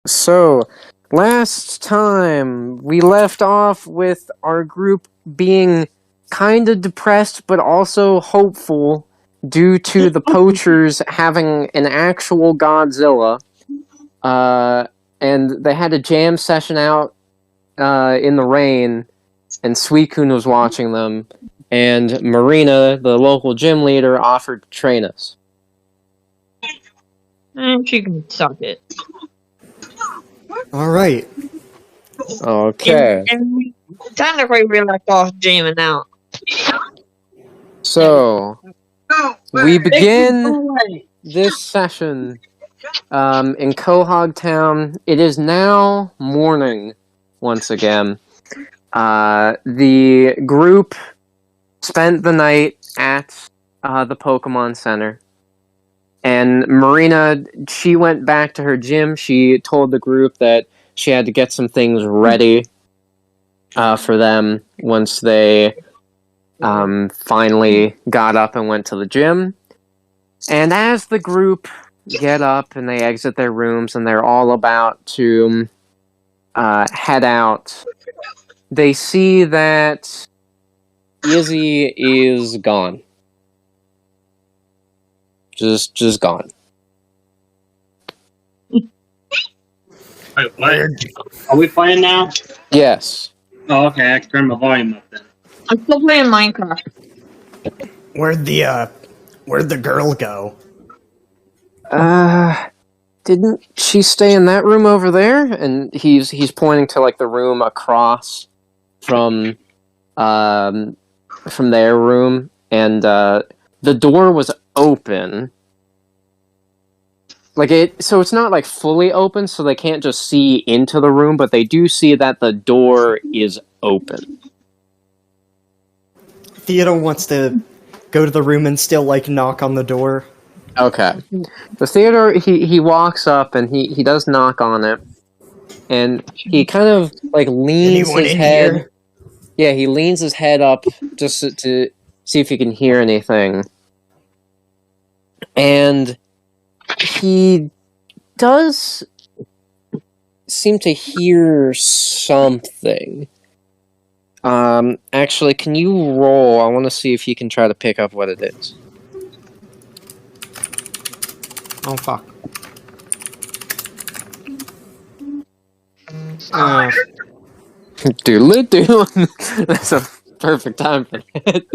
So, last time we left off with our group being kind of depressed but also hopeful due to the poachers having an actual Godzilla. And they had a jam session out in the rain, and Suicune was watching them, and Marina, the local gym leader, offered to train us. She can suck it. Alright. Okay. And technically we left off jamming out. So, we begin this session in Quahog Town. It is now morning once again. The group spent the night at the Pokemon Center. And Marina, she went back to her gym. She told the group that she had to get some things ready for them once they finally got up and went to the gym. And as the group get up and they exit their rooms and they're all about to head out, they see that Izzy is gone. Just gone. Wait, what? Are we playing now? Yes. Oh, okay. I can turn my volume up then. I'm still playing Minecraft. Where'd the girl go? Didn't she stay in that room over there? And he's pointing to like the room across from their room, and the door was open. So it's not like fully open, so they can't just see into the room, but they do see that the door is open. Theodore wants to go to the room and still knock on the door. Okay. The Theodore, he walks up and he does knock on it, and he kind of leans Anyone his in head. here? Yeah, he leans his head up just to see if he can hear anything. And he does seem to hear something. Actually, can you roll? I want to see if you can try to pick up what it is. Oh, fuck. Doodle-doo. That's a perfect time for that.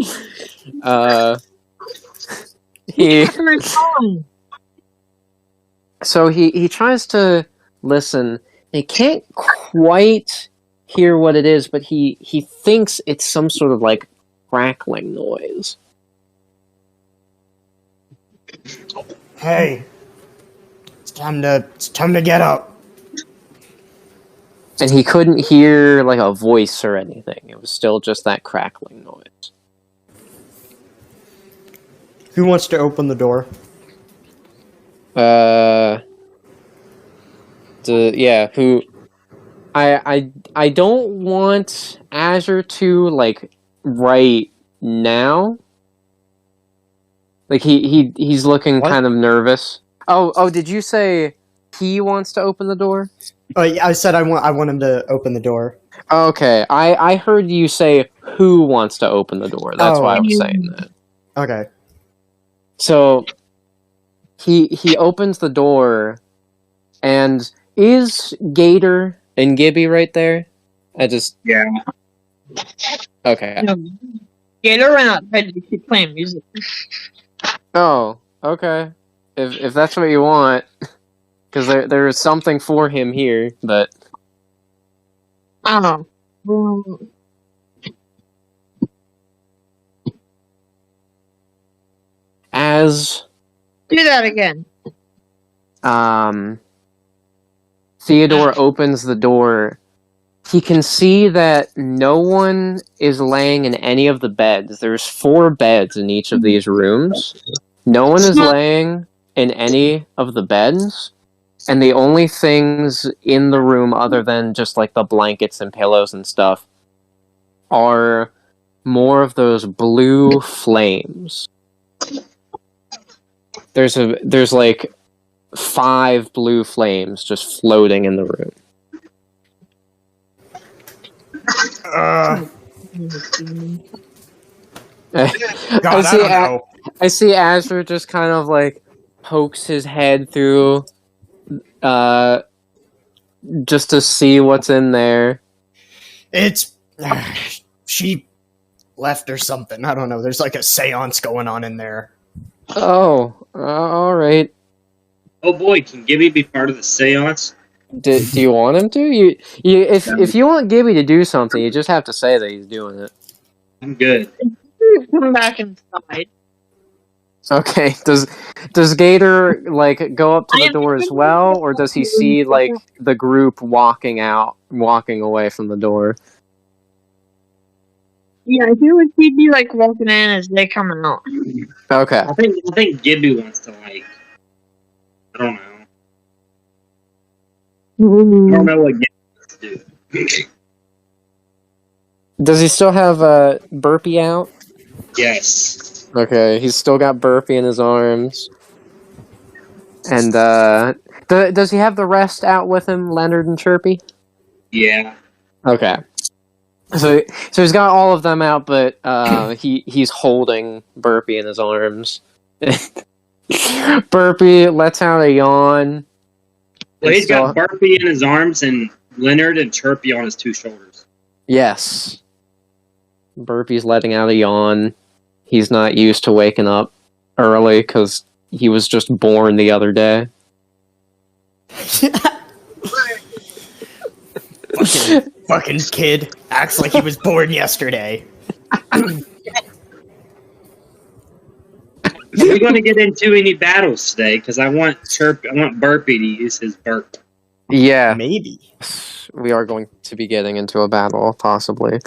So he tries to listen. He can't quite hear what it is, but he thinks it's some sort of crackling noise. Hey. It's time to get up. And he couldn't hear a voice or anything. It was still just that crackling noise. Who wants to open the door? Who? I don't want Azure to right now. He's looking kind of nervous. Oh, did you say he wants to open the door? Oh, yeah, I said I want him to open the door. Okay, I heard you say who wants to open the door. That's why I was saying that. Okay. So he opens the door, and is Gator and Gibby right there? Yeah. Okay. Gator ran outside to keep playing music. Oh, okay. If that's what you want, because there is something for him here, but I don't know. as Do that again. Theodore opens the door, he can see that no one is laying in any of the beds. There's 4 beds in each of these rooms. No one is laying in any of the beds, and the only things in the room other than just the blankets and pillows and stuff are more of those blue flames. There's 5 blue flames just floating in the room. God, I don't know. I see Azure just kind of like pokes his head through just to see what's in there. It's she left or something. I don't know. There's like a seance going on in there. Oh, all right. Oh boy, can Gibby be part of the seance? Do you want him to? If you want Gibby to do something, you just have to say that he's doing it. I'm good. Come back inside. Okay. Does Gator like go up to the door as well, or does he see like the group walking away from the door? Yeah, he would be like walking in as they come out. Okay. I think Gibby wants to like. I don't know. I don't know what Gibby wants to do. Does he still have Burpee out? Yes. Okay, he's still got Burpee in his arms. And does he have the rest out with him, Leonard and Chirpy? Yeah. Okay. So he's got all of them out, but he's holding Burpee in his arms. Burpee lets out a yawn. Well, he's got Burpee in his arms and Leonard and Chirpy on his 2 shoulders. Yes. Burpee's letting out a yawn. He's not used to waking up early because he was just born the other day. Fucking kid acts like he was born yesterday. Are we going to get into any battles today? Because I want Burpee to use his burp. Yeah, Maybe. we are going to be getting into a battle, possibly.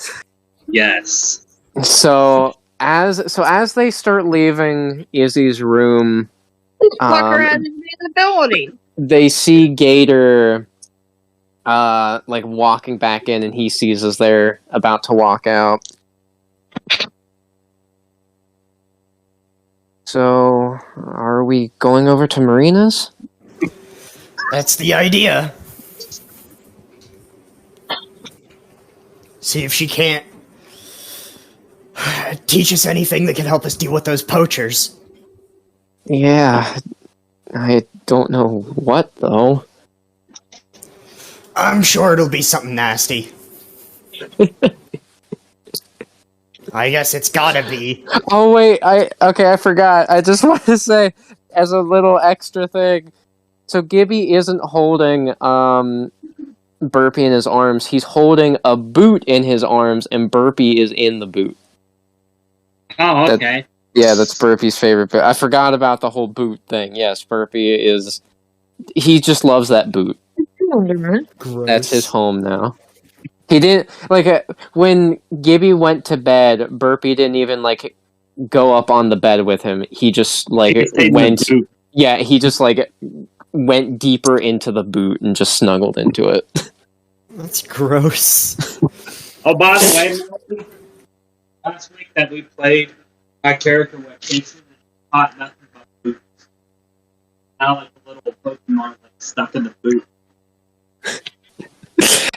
Yes. So as they start leaving Izzy's room, This fucker has invisibility. they see Gator like walking back in, and he sees as they're about to walk out. So, are we going over to Marina's? That's the idea. See if she can't teach us anything that can help us deal with those poachers. Yeah, I don't know what, though. I'm sure it'll be something nasty. I guess it's gotta be. Oh, wait, I forgot. I just want to say, as a little extra thing, so Gibby isn't holding, Burpee in his arms. He's holding a boot in his arms, and Burpee is in the boot. Oh, okay. Yeah, that's Burpee's favorite boot. I forgot about the whole boot thing. Yes, Burpee is... He just loves that boot. Gross. That's his home now. He didn't... Like, when Gibby went to bed, Burpee didn't even, like, go up on the bed with him. He just, like, went... Yeah, he just, like, went deeper into the boot and just snuggled into it. That's gross. Oh, by the way, last week that we played, my character went Jason and caught nothing but boots. Now, like the little Pokemon like stuck in the boot.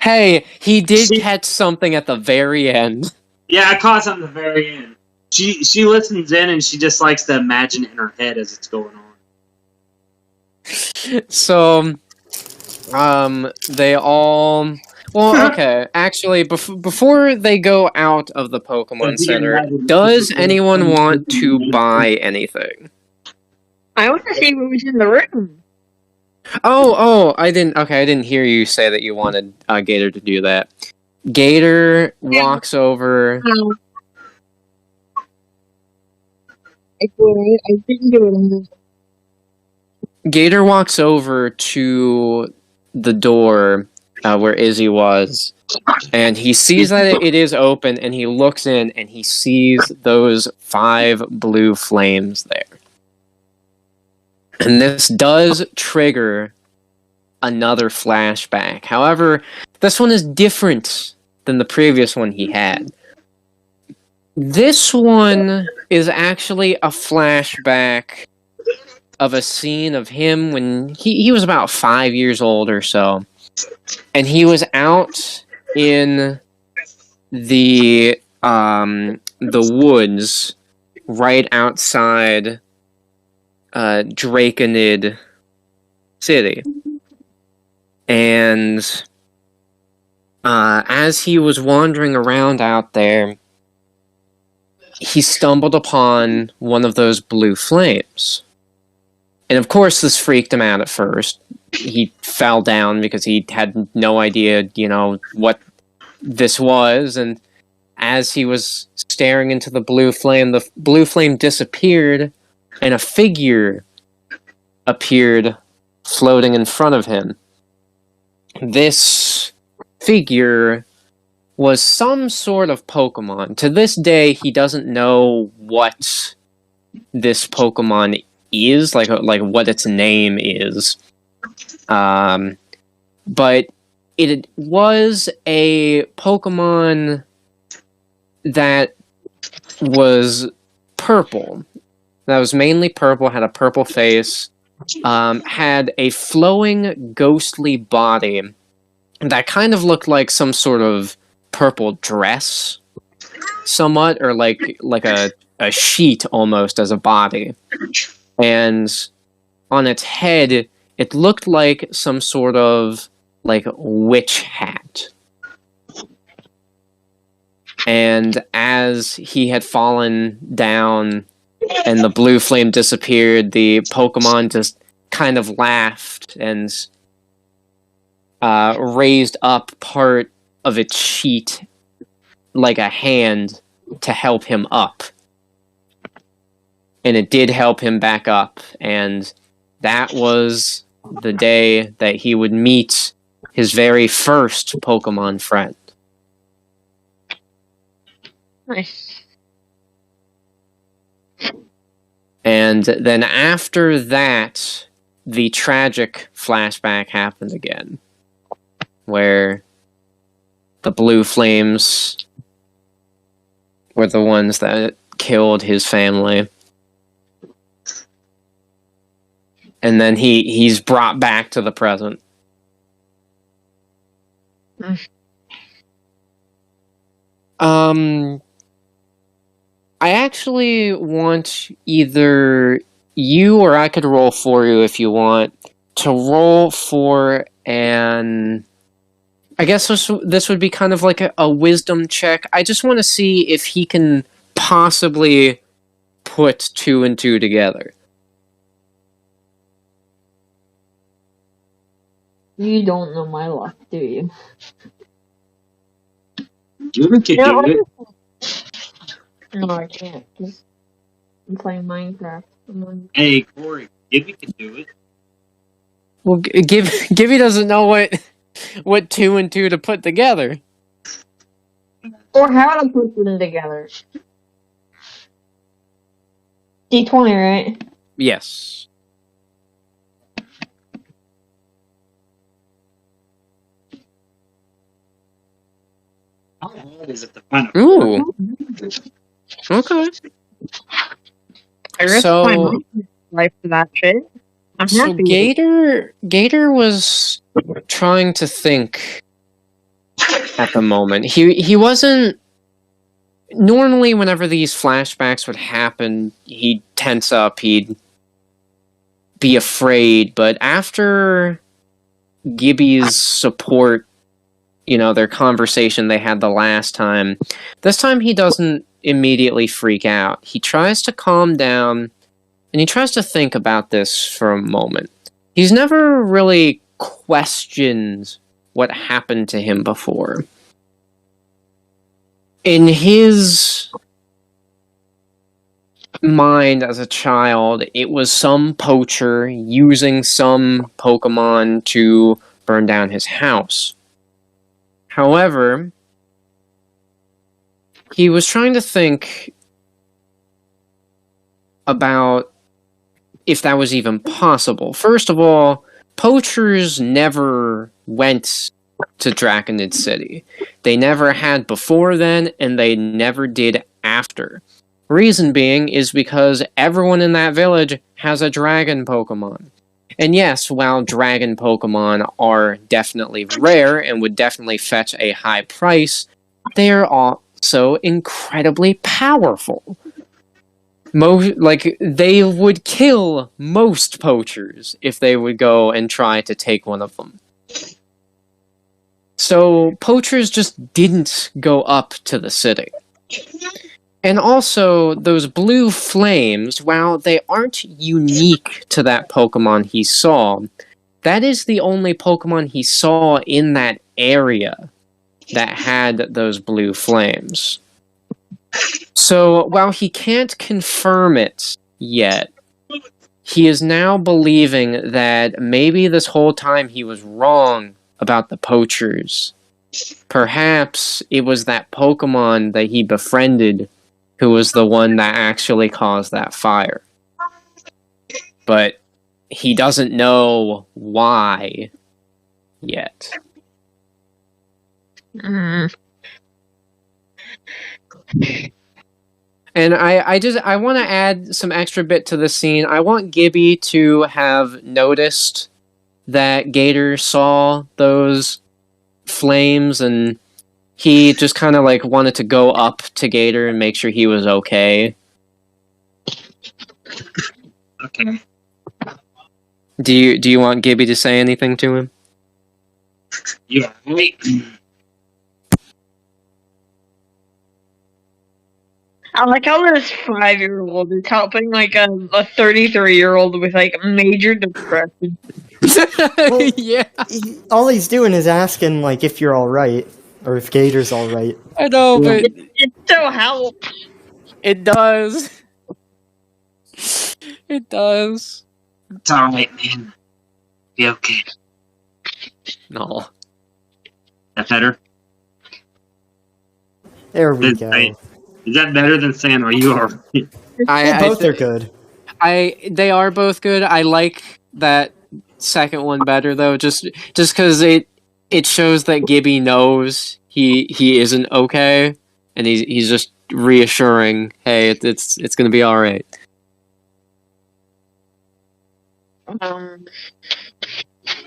Hey, he did catch something at the very end. Yeah, I caught something at the very end. She listens in and she just likes to imagine in her head as it's going on. So, they all... Well, okay. Actually, before they go out of the Pokemon Center, does anyone want to buy anything? I want to see what was in the room. Oh, I didn't hear you say that you wanted Gator to do that. Gator walks over... I didn't do it. Gator walks over to the door where Izzy was, and he sees that it is open, and he looks in, and he sees those 5 blue flames there. And this does trigger another flashback. However, this one is different than the previous one he had. This one is actually a flashback of a scene of him when he was about 5 years old or so, and he was out in the woods right outside Draconid City, and as he was wandering around out there, he stumbled upon one of those blue flames. And of course this freaked him out at first. He fell down because he had no idea, what this was, and as he was staring into the blue flame disappeared, and a figure appeared floating in front of him. This figure was some sort of Pokemon. To this day, he doesn't know what this Pokemon is, like what its name is. But it was a Pokemon that was purple. That was mainly purple, had a purple face, had a flowing, ghostly body that kind of looked like some sort of purple dress, somewhat, or like a sheet almost as a body. And on its head, it looked like some sort of witch hat. And as he had fallen down and the blue flame disappeared, the Pokemon just kind of laughed and raised up part of its sheet like a hand to help him up. And it did help him back up, and that was the day that he would meet his very first Pokemon friend. Nice. And then after that, the tragic flashback happened again, where the blue flames were the ones that killed his family. And then he's brought back to the present. I actually want either you or I could roll for you if you want to roll for an... I guess this would be kind of like a wisdom check. I just want to see if he can possibly put 2 and 2 together. You don't know my luck, do you? You can do it. No, I can't. 'Cause I'm playing Minecraft. Hey, Corey, Gibby can do it. Well, Gibby doesn't know what 2 and 2 to put together. Or how to put them together. D20, right? Yes. How hard is it to find a Ooh. Okay. I risked my life for that shit. I'm So happy. With it. Gator was trying to think at the moment. He wasn't... Normally, whenever these flashbacks would happen, he'd tense up, he'd be afraid, but after Gibby's support, their conversation they had the last time, this time he doesn't immediately freak out. He tries to calm down, and he tries to think about this for a moment. He's never really questioned what happened to him before. In his mind as a child, it was some poacher using some Pokemon to burn down his house. However, he was trying to think about if that was even possible. First of all, poachers never went to Draconid City. They never had before then, and they never did after. Reason being is because everyone in that village has a dragon Pokemon. And yes, while dragon Pokemon are definitely rare and would definitely fetch a high price, they are also incredibly powerful. They would kill most poachers if they would go and try to take one of them. So poachers just didn't go up to the city. And also, those blue flames, while they aren't unique to that Pokemon he saw, that is the only Pokemon he saw in that area that had those blue flames. So, while he can't confirm it yet, he is now believing that maybe this whole time he was wrong about the poachers. Perhaps it was that Pokemon that he befriended who was the one that actually caused that fire. But he doesn't know why yet. Mm. And I want to add some extra bit to the scene. I want Gibby to have noticed that Gator saw those flames, and he just kind of like wanted to go up to Gator and make sure he was okay. Okay. Do you want Gibby to say anything to him? Yeah. I like how this 5-year-old is helping like a 33-year-old with like major depression. Well, Yeah, all he's doing is asking, like, if you're alright, or if Gator's alright. I know, but It so helps. it does. It does. It's alright, man. Be okay. No. That better? There we Is go. is that better than saying, are you alright? Both are good. They are both good. I like that second one better though, just because it shows that Gibby knows he isn't okay, and he's just reassuring, hey, it's gonna be all right.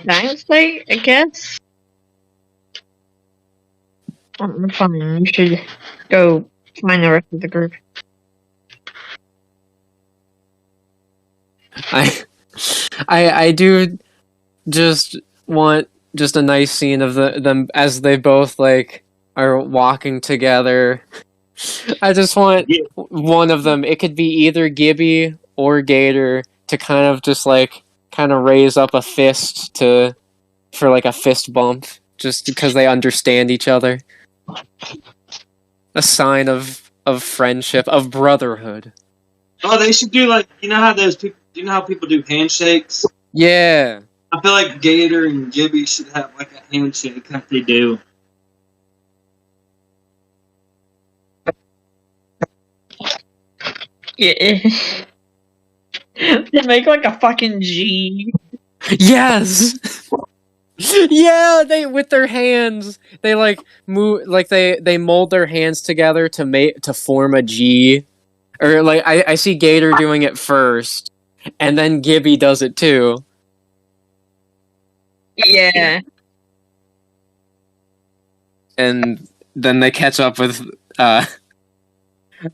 Dynasty, I guess. Fine, you should go find the rest of the group. I do just want just a nice scene of them as they both like are walking together. I just want one of them. It could be either Gibby or Gator to kind of raise up a fist for like a fist bump, just because they understand each other. A sign of friendship, of brotherhood. Oh, they should do like, you know how those people, you know how people do handshakes? Yeah. I feel like Gator and Gibby should have like a handshake like they do. Yeah. They make like a fucking G. Yes. Yeah, they with their hands, they like move, like they mold their hands together to form a G. Or like I see Gator doing it first, and then Gibby does it too. Yeah. And then they catch up with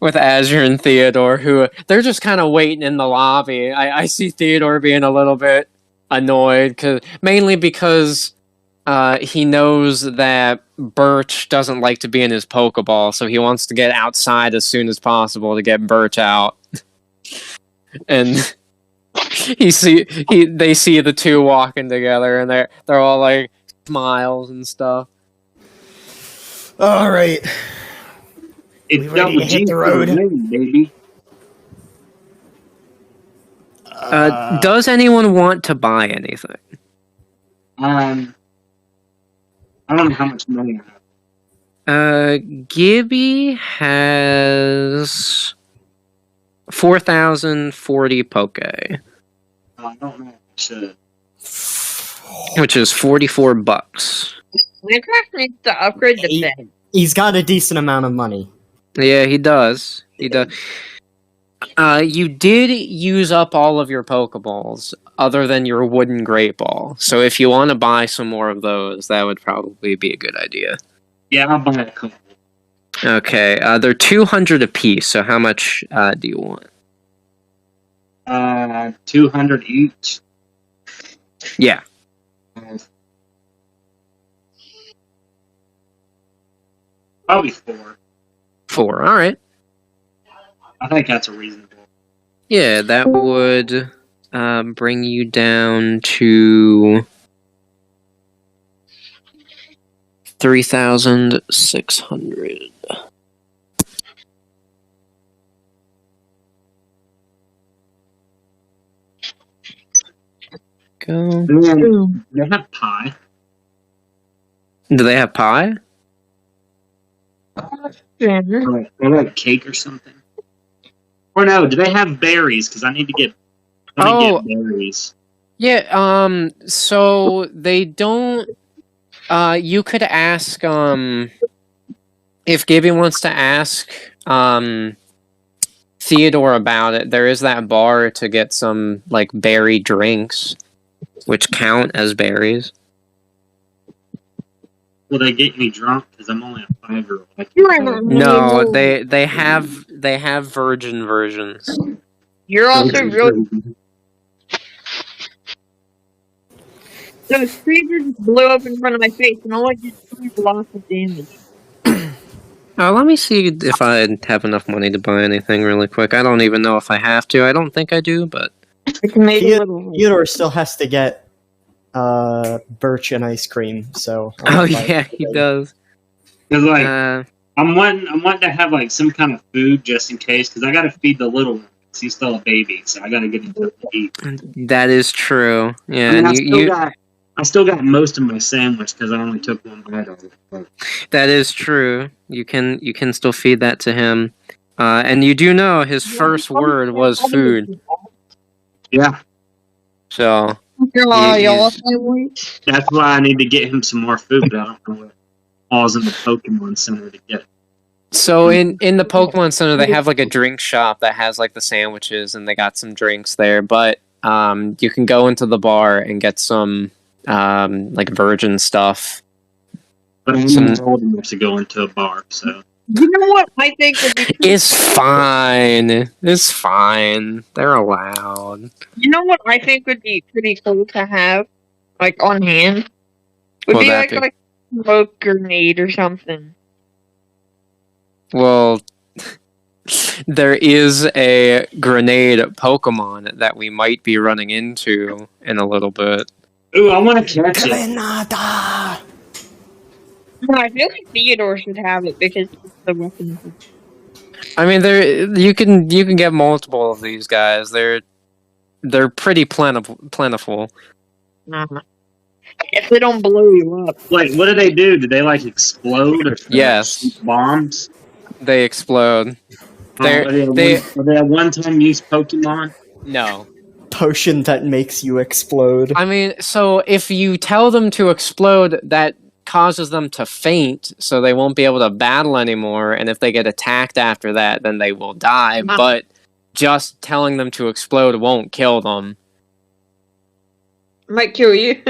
Azure and Theodore, who they're just kind of waiting in the lobby. I see Theodore being a little bit annoyed, mainly because he knows that Birch doesn't like to be in his Pokeball, so he wants to get outside as soon as possible to get Birch out. And they see the two walking together, and they're all like smiles and stuff. All right. It's We ready to hit the road? baby. Does anyone want to buy anything? I don't know how much money I have. Gibby has 4,040 Poke, I don't know. Should. which is $44. Minecraft needs to upgrade the bed. He's got a decent amount of money. Yeah, he does. He does. You did use up all of your Pokeballs, other than your wooden Great Ball. So if you want to buy some more of those, that would probably be a good idea. Yeah, I'll buy a couple. Okay, they're 200 apiece. So how much do you want? 200 each. Yeah. Probably 4. 4. All right. I think that's a reasonable. Yeah, that would bring you down to 3,600. Go. Do they have pie? Do they have pie? Or like cake or something? Or no, do they have berries? Because I need to get berries. Yeah, so they don't you could ask if Gibby wants to ask Theodore about it. There is that bar to get some like berry drinks, which count as berries. Will they get me drunk? Because I'm only a 5-year-old. No, they have virgin versions. You're also really. Those creatures just blew up in front of my face, and all I did was lots of damage. Let me see if I have enough money to buy anything really quick. I don't even know if I have to. I don't think I do, but It's made a little. Theodore still has to get birch and ice cream. So oh yeah, he does. Because like I'm wanting to have like some kind of food just in case. Because I got to feed the little one. 'Cause he's still a baby, so I got to get him to eat. That is true. Yeah, I mean, and I still got most of my sandwich because I only took one bite of it. But that is true. You can still feed that to him, and you do know his first word was food. yeah, So Sandwich. that's why I need to get him some more food. But I don't know what all's in the Pokemon Center to get. So in the Pokemon Center, they have like a drink shop that has like the sandwiches, and they got some drinks there. But you can go into the bar and get some like virgin stuff. But I'm not old enough to go into a bar, so. You know what I think would be It's fine. It's fine. They're allowed. You know what I think would be pretty cool to have, like on hand, would What'd be that like a smoke grenade or something. Well, there is a grenade Pokemon that we might be running into in a little bit. Ooh, I want to catch it. Grenada! No, I feel like Theodore should have it because it's the weapon. I mean, you can get multiple of these guys. They're pretty plentiful. If they don't blow you up. Wait, what do they do? Do they like explode? Or Yes. shoot bombs? They explode. Are they a one-time use Pokemon? No. Potion that makes you explode. I mean, so if you tell them to explode, that causes them to faint, so they won't be able to battle anymore, and if they get attacked after that, then they will die, but just telling them to explode won't kill them. Might kill you.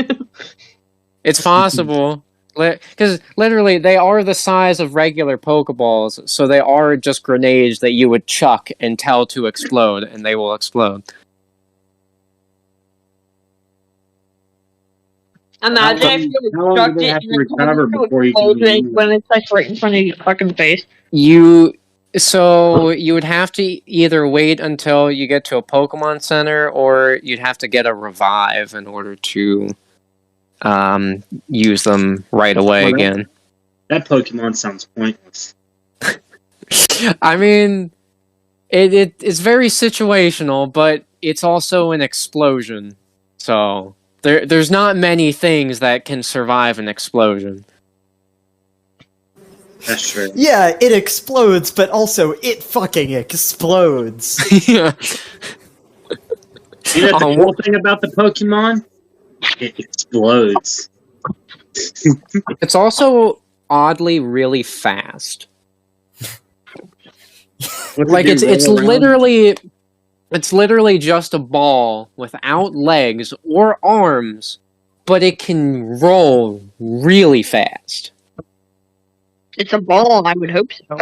It's possible. Because literally, they are the size of regular Pokeballs, so they are just grenades that you would chuck and tell to explode, and they will explode. Imagine if you How long struck do they it have and to recover it before you can explodes use it? when it's like right in front of your fucking face. So you would have to either wait until you get to a Pokemon Center, or you'd have to get a revive in order to use them right away again. That Pokemon sounds pointless. I mean, it's very situational, but it's also an explosion. So there's not many things that can survive an explosion. That's true. Yeah, it explodes, but also it fucking explodes. Yeah. You know the cool thing about the Pokemon? It explodes. It's also oddly really fast. What's Like it do, it's roll around? literally just a ball without legs or arms, but it can roll really fast. It's a ball. I would hope so.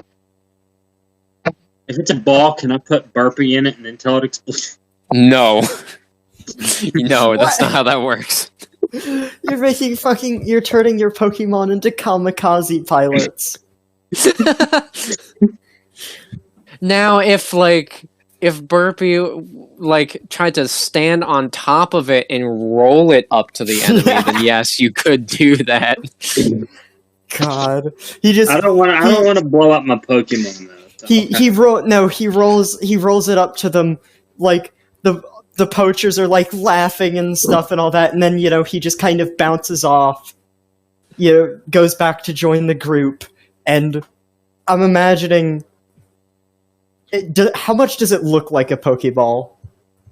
If it's a ball, can I put Burpee in it and then tell it explodes? No. No, that's What? not how that works. You're turning your Pokemon into kamikaze pilots. Now, if Burpee tried to stand on top of it and roll it up to the enemy, then yes, you could do that. God, he just I don't want to blow up my Pokemon though. So he rolls it up to them, like the poachers are like laughing and stuff and all that, and then he just kind of bounces off, goes back to join the group, and I'm imagining how much does it look like a Pokeball?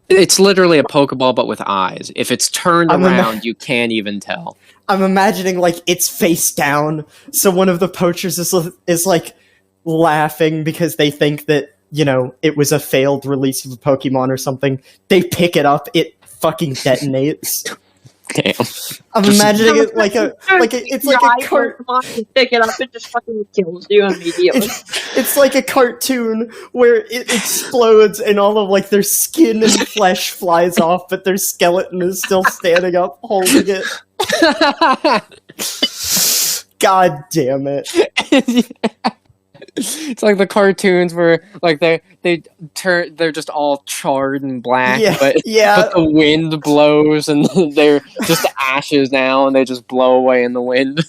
It's literally a Pokeball, but with eyes. If it's turned I'm around, you can't even tell. I'm imagining like it's face down, so one of the poachers is like laughing because they think that it was a failed release of a Pokemon or something. They pick it up, it fucking detonates. Damn. I'm imagining it it's like a cart. Pick it up, it just fucking kills you immediately. It's like a cartoon where it explodes and all of like their skin and flesh flies off, but their skeleton is still standing up holding it. God damn it. It's like the cartoons where like they're just all charred and black, but the wind blows and they're just ashes now and they just blow away in the wind.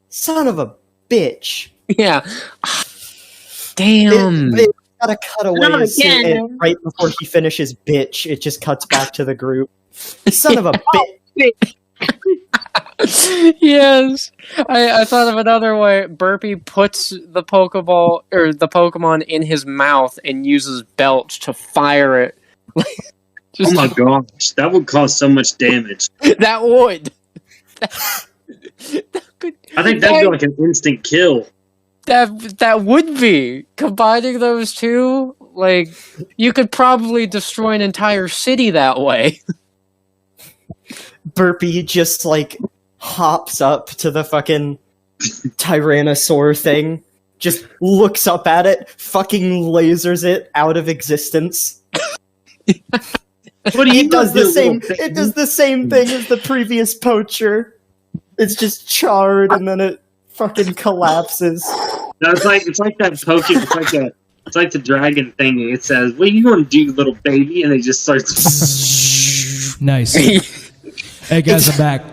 Son of a bitch. Yeah. Damn. It gotta cut away right before he finishes bitch. It just cuts back to the group. Son of a bitch. Yes. I thought of another way. Burpee puts the Pokeball or the Pokemon in his mouth and uses belch to fire it. Oh my gosh, that would cause so much damage. That would. I think that'd be like an instant kill. That would be. Combining those two, like, you could probably destroy an entire city that way. Burpee just like hops up to the fucking Tyrannosaur thing, just looks up at it, fucking lasers it out of existence. It does the same thing as the previous poacher. It's just charred and then it fucking collapses. No, it's like that Pokemon. It's like the dragon thing. It says, "What are you gonna do, little baby?" And it just starts. Nice. Hey guys, I'm back.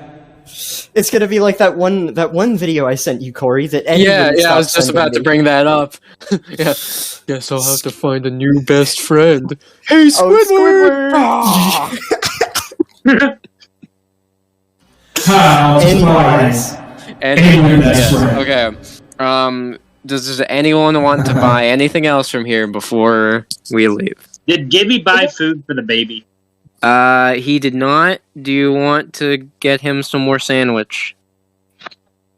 It's gonna be like that one video I sent you, Corey. That Eddie I was just about to bring that up. Yeah, guess I'll have to find a new best friend. Hey, Squidward! Okay. Does anyone want to buy anything else from here before we leave? Did Gibby buy food for the baby? He did not. Do you want to get him some more sandwich?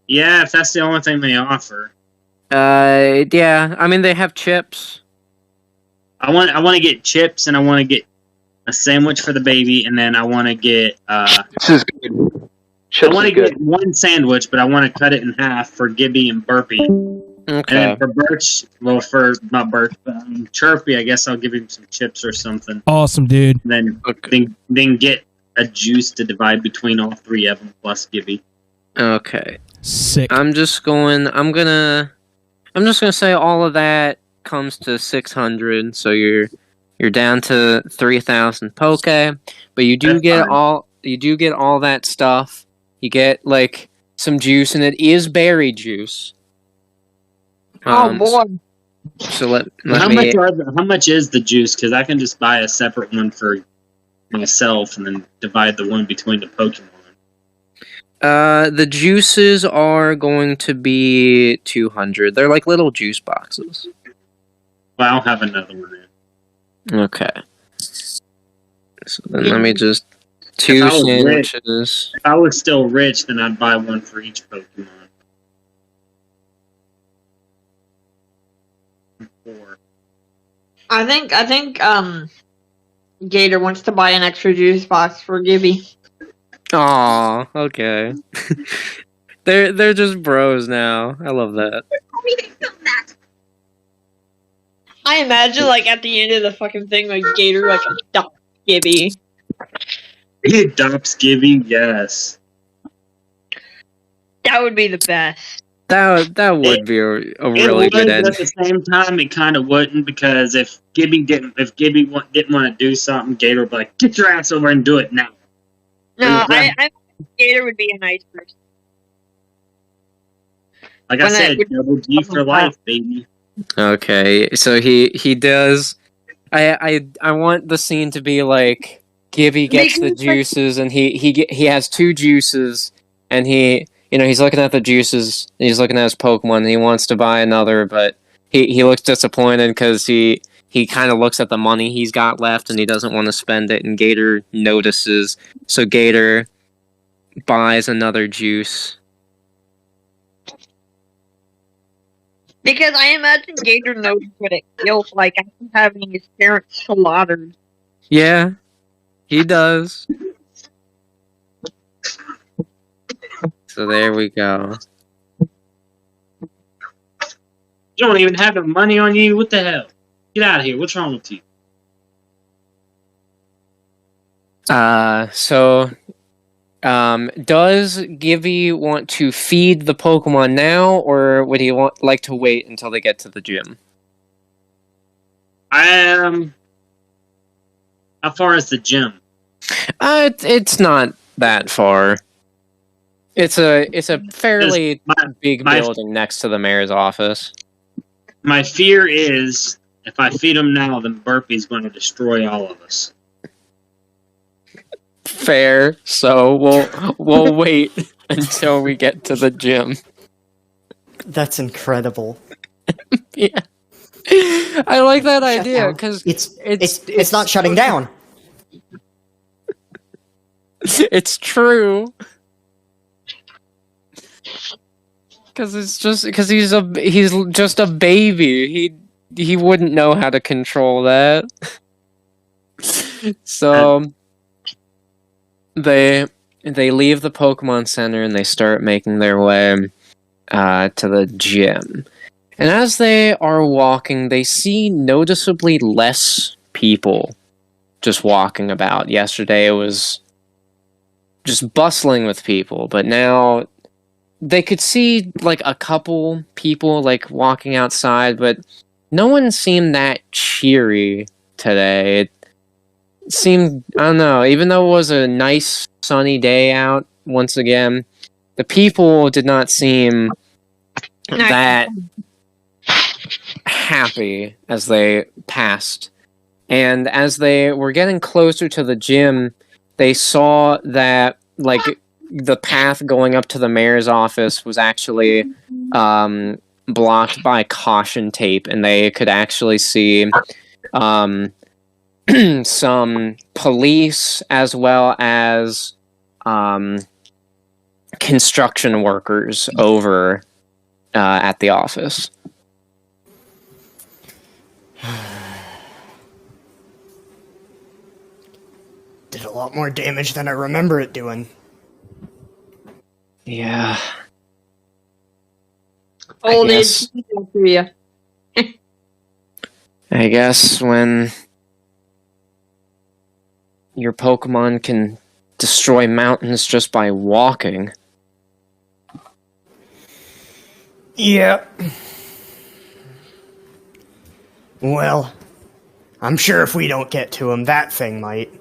Yeah, if that's the only thing they offer. Yeah. I mean, they have chips. I want to get chips, and I want to get a sandwich for the baby, and then I want to get This is good. Chips I want to get one sandwich, but I want to cut it in half for Gibby and Burpee. Okay. And then for Birch, for not Birch, but Chirpy, I guess I'll give him some chips or something. Awesome, dude. And then get a juice to divide between all three of them plus Gibby. Okay. Sick. I'm just gonna say all of that comes to 600, so you're down to 3,000 poke, but you do get all that stuff. You get like some juice, and it is berry juice. Oh boy! So how much is the juice? Because I can just buy a separate one for myself, and then divide the one between the Pokemon. The juices are going to be 200. They're like little juice boxes. Well, I'll have another one in. Okay. So then let me just... Two sandwiches. If I was still rich, then I'd buy one for each Pokemon. 4. I think Gator wants to buy an extra juice box for Gibby. Aw, okay. They're just bros now. I love that. I imagine like at the end of the fucking thing, like Gator like adopts Gibby. He adopts Gibby, yes. That would be the best. That would be a really it good would, end. but at the same time, it kind of wouldn't, because if Gibby didn't want to do something, Gator would be like, "Get your ass over and do it now." No, Right. I Gator would be a nice person. Like I When I said, would- double G for life, baby. Okay, so he does. I want the scene to be like Gibby gets the Because, like- juices, and he has two juices, and he's looking at the juices, and he's looking at his Pokemon, and he wants to buy another, but he looks disappointed because he kind of looks at the money he's got left, and he doesn't want to spend it, and Gator notices, so Gator buys another juice. Because I imagine Gator knows what it feels like after having his parents slaughtered. Yeah, he does. So there we go. You don't even have the money on you. What the hell? Get out of here. What's wrong with you? Does Gibby want to feed the Pokemon now, or would he like to wait until they get to the gym? How far is the gym? It's not that far. It's a fairly big my- building next to the mayor's office. My fear is, if I feed him now, then Burpy's going to destroy all of us. Fair. So we'll wait until we get to the gym. That's incredible. Yeah. I like that Shut idea down. because It's not shutting down. it's true. Because he's just a baby. He wouldn't know how to control that. So they leave the Pokemon Center and they start making their way to the gym. And as they are walking, they see noticeably less people just walking about. Yesterday it was just bustling with people, but now they could see like a couple people like walking outside, but no one seemed that cheery today. It seemed, I don't know, even though it was a nice sunny day out, once again, the people did not seem that happy as they passed. And as they were getting closer to the gym, they saw that like the path going up to the mayor's office was actually blocked by caution tape, and they could actually see some police as well as construction workers over at the office. Did a lot more damage than I remember it doing. Yeah. Old guess. age to you. I guess when your Pokemon can destroy mountains just by walking. Yeah. Well, I'm sure if we don't get to him, that thing might.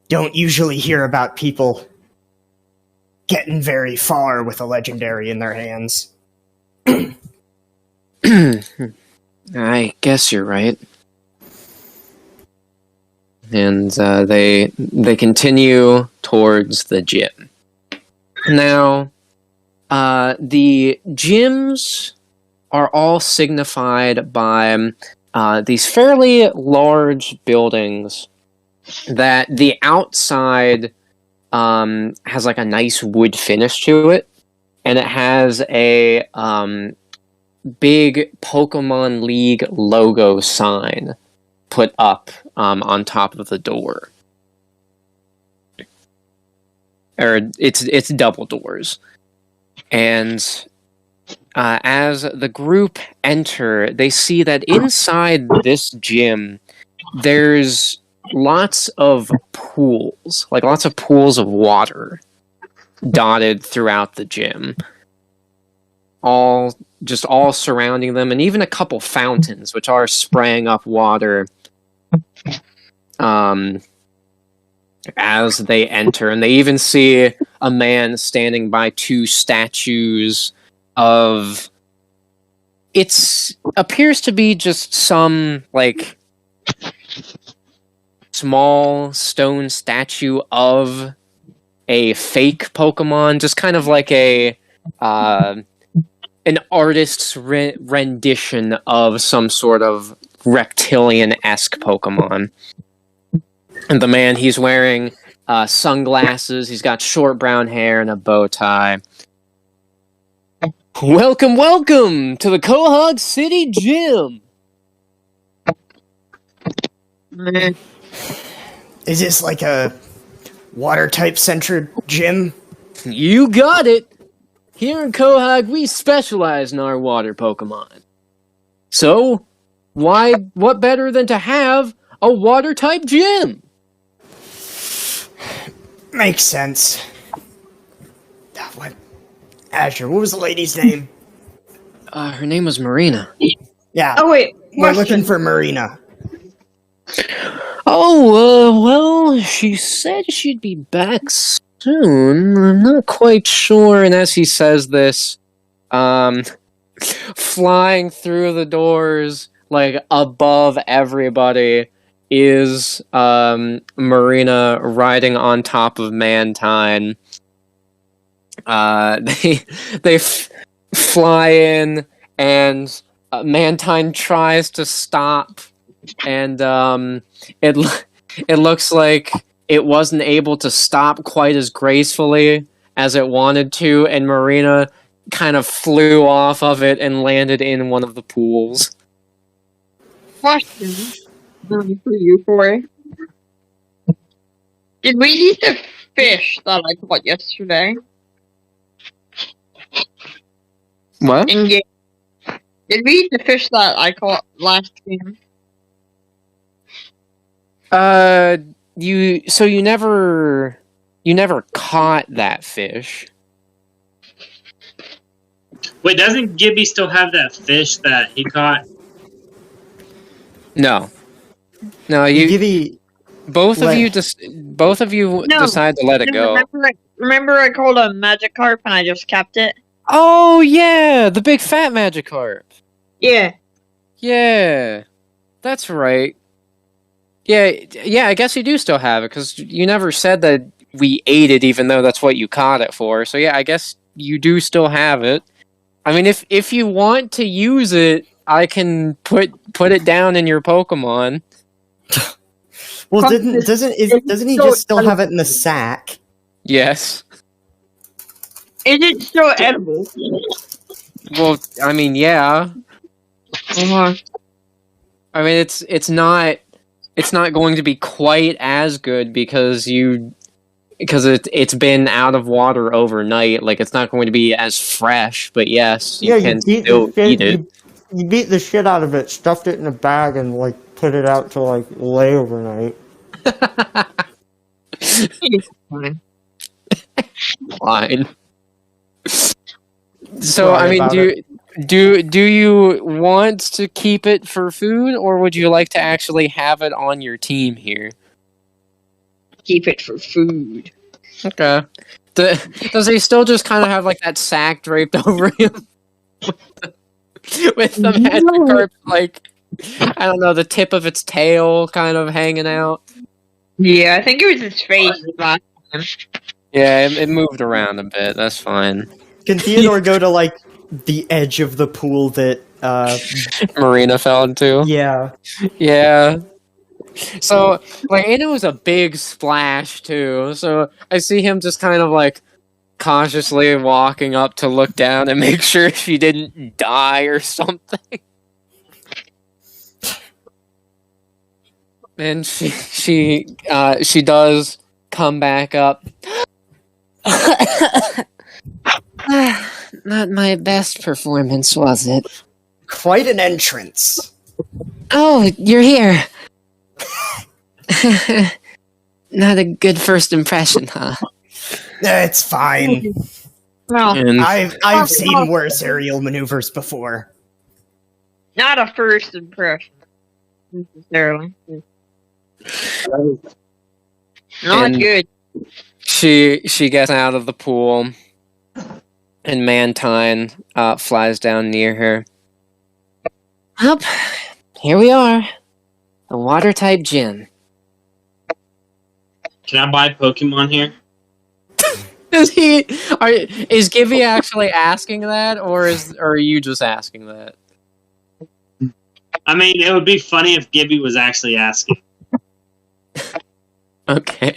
Don't usually hear about people getting very far with a legendary in their hands. I guess you're right. And they continue towards the gym. Now, the gyms are all signified by these fairly large buildings that the outside has like a nice wood finish to it, and it has big Pokemon League logo sign put up on top of the door. Or it's double doors. And as the group enter, they see that inside this gym, there's lots of pools, like lots of pools of water dotted throughout the gym. All surrounding them, and even a couple fountains, which are spraying up water as they enter. And they even see a man standing by two statues of... It appears to be just some, like, small stone statue of a fake Pokemon, just kind of like an artist's rendition of some sort of reptilian-esque Pokemon. And the man, he's wearing sunglasses, he's got short brown hair and a bow tie. Welcome, welcome to the Quahog City Gym! Is this like a water-type centered gym? You got it! Here in Quahog, we specialize in our water Pokemon. So, what better than to have a water-type gym? Makes sense. What? Azure, what was the lady's name? Her name was Marina. Yeah. Oh wait, We're looking for Marina. Oh, well, she said she'd be back soon. I'm not quite sure. And as he says this, flying through the doors, like, above everybody, is Marina riding on top of Mantine. They fly in, and Mantine tries to stop, and it looks like it wasn't able to stop quite as gracefully as it wanted to, and Marina kind of flew off of it and landed in one of the pools. Question for you, Corey. Did we eat the fish that I caught yesterday? What? In game? Did we eat the fish that I caught last game? You never caught that fish. Wait, doesn't Gibby still have that fish that he caught? No, Gibby, both of you No. decide to let it go. Remember I called a Magikarp and I just kept it? Oh yeah, the big fat Magikarp. Yeah. Yeah, that's right. Yeah, I guess you do still have it, because you never said that we ate it, even though that's what you caught it for. So yeah, I guess you do still have it. I mean, if you want to use it, I can put it down in your Pokemon. well, doesn't he just still have it in the sack? Yes. Is it still edible? Well, I mean, yeah. Uh-huh. I mean, it's not going to be quite as good because it's been out of water overnight. Like, it's not going to be as fresh, but yes, you can still eat it. You beat the shit out of it, stuffed it in a bag, and like put it out to like lay overnight. Fine. So, I mean, do you want to keep it for food, or would you like to actually have it on your team here? Keep it for food. Okay. Does he still just kind of have like that sack draped over him? With the Magikarp, like, I don't know, the tip of its tail kind of hanging out. Yeah, I think it was his face last time. Yeah, it moved around a bit. That's fine. Can Theodore go to like the edge of the pool that Marina fell into? Yeah. Yeah. So, like, and it was a big splash too. So I see him just kind of like cautiously walking up to look down and make sure she didn't die or something. And she does come back up. Not my best performance, was it? Quite an entrance. Oh, you're here. Not a good first impression, huh? It's fine. Well, And I've seen worse aerial maneuvers before. not a first impression necessarily. Not And- good. she gets out of the pool, and Mantine flies down near her. Up, here we are. The water type gym. Can I buy Pokemon here? Is Gibby actually asking that, or are you just asking that? I mean, it would be funny if Gibby was actually asking. Okay.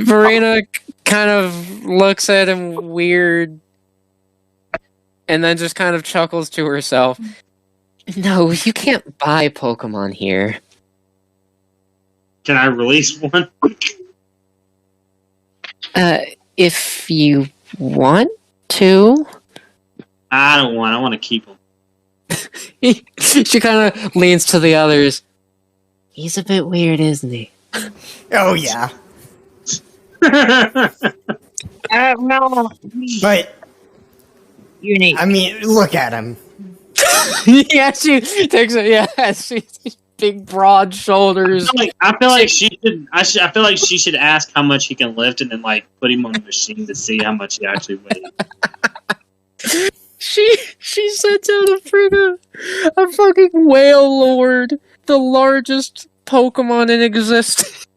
Marina kind of looks at him weird, and then just kind of chuckles to herself. No, you can't buy Pokemon here. Can I release one? If you want to. I don't want. I want to keep them. She kind of leans to the others. He's a bit weird, isn't he? Oh yeah, Well, but unique. I mean, look at him. Yeah, she takes it. Yeah, she's big, broad shoulders. I feel like she should. I feel like she should ask how much he can lift, and then like put him on the machine to see how much he actually weighs. She sets out a fucking whale lord, the largest Pokemon in existence.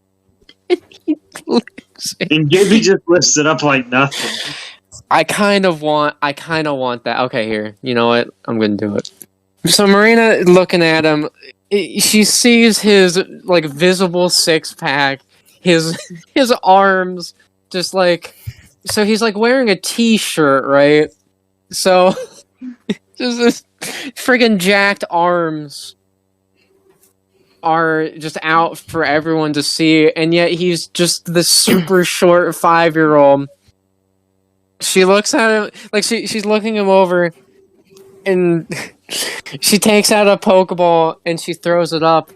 And he lifts it. And Gibby just lifts it up like nothing. I kind of want that. Okay, here. You know what? I'm gonna do it. So Marina, looking at him, she sees his like visible six-pack, his arms, just like, so he's like wearing a t-shirt, right? So just this friggin' jacked arms are just out for everyone to see, and yet he's just this super short 5-year-old. She looks at him like she's looking him over, and she takes out a Pokeball and she throws it up,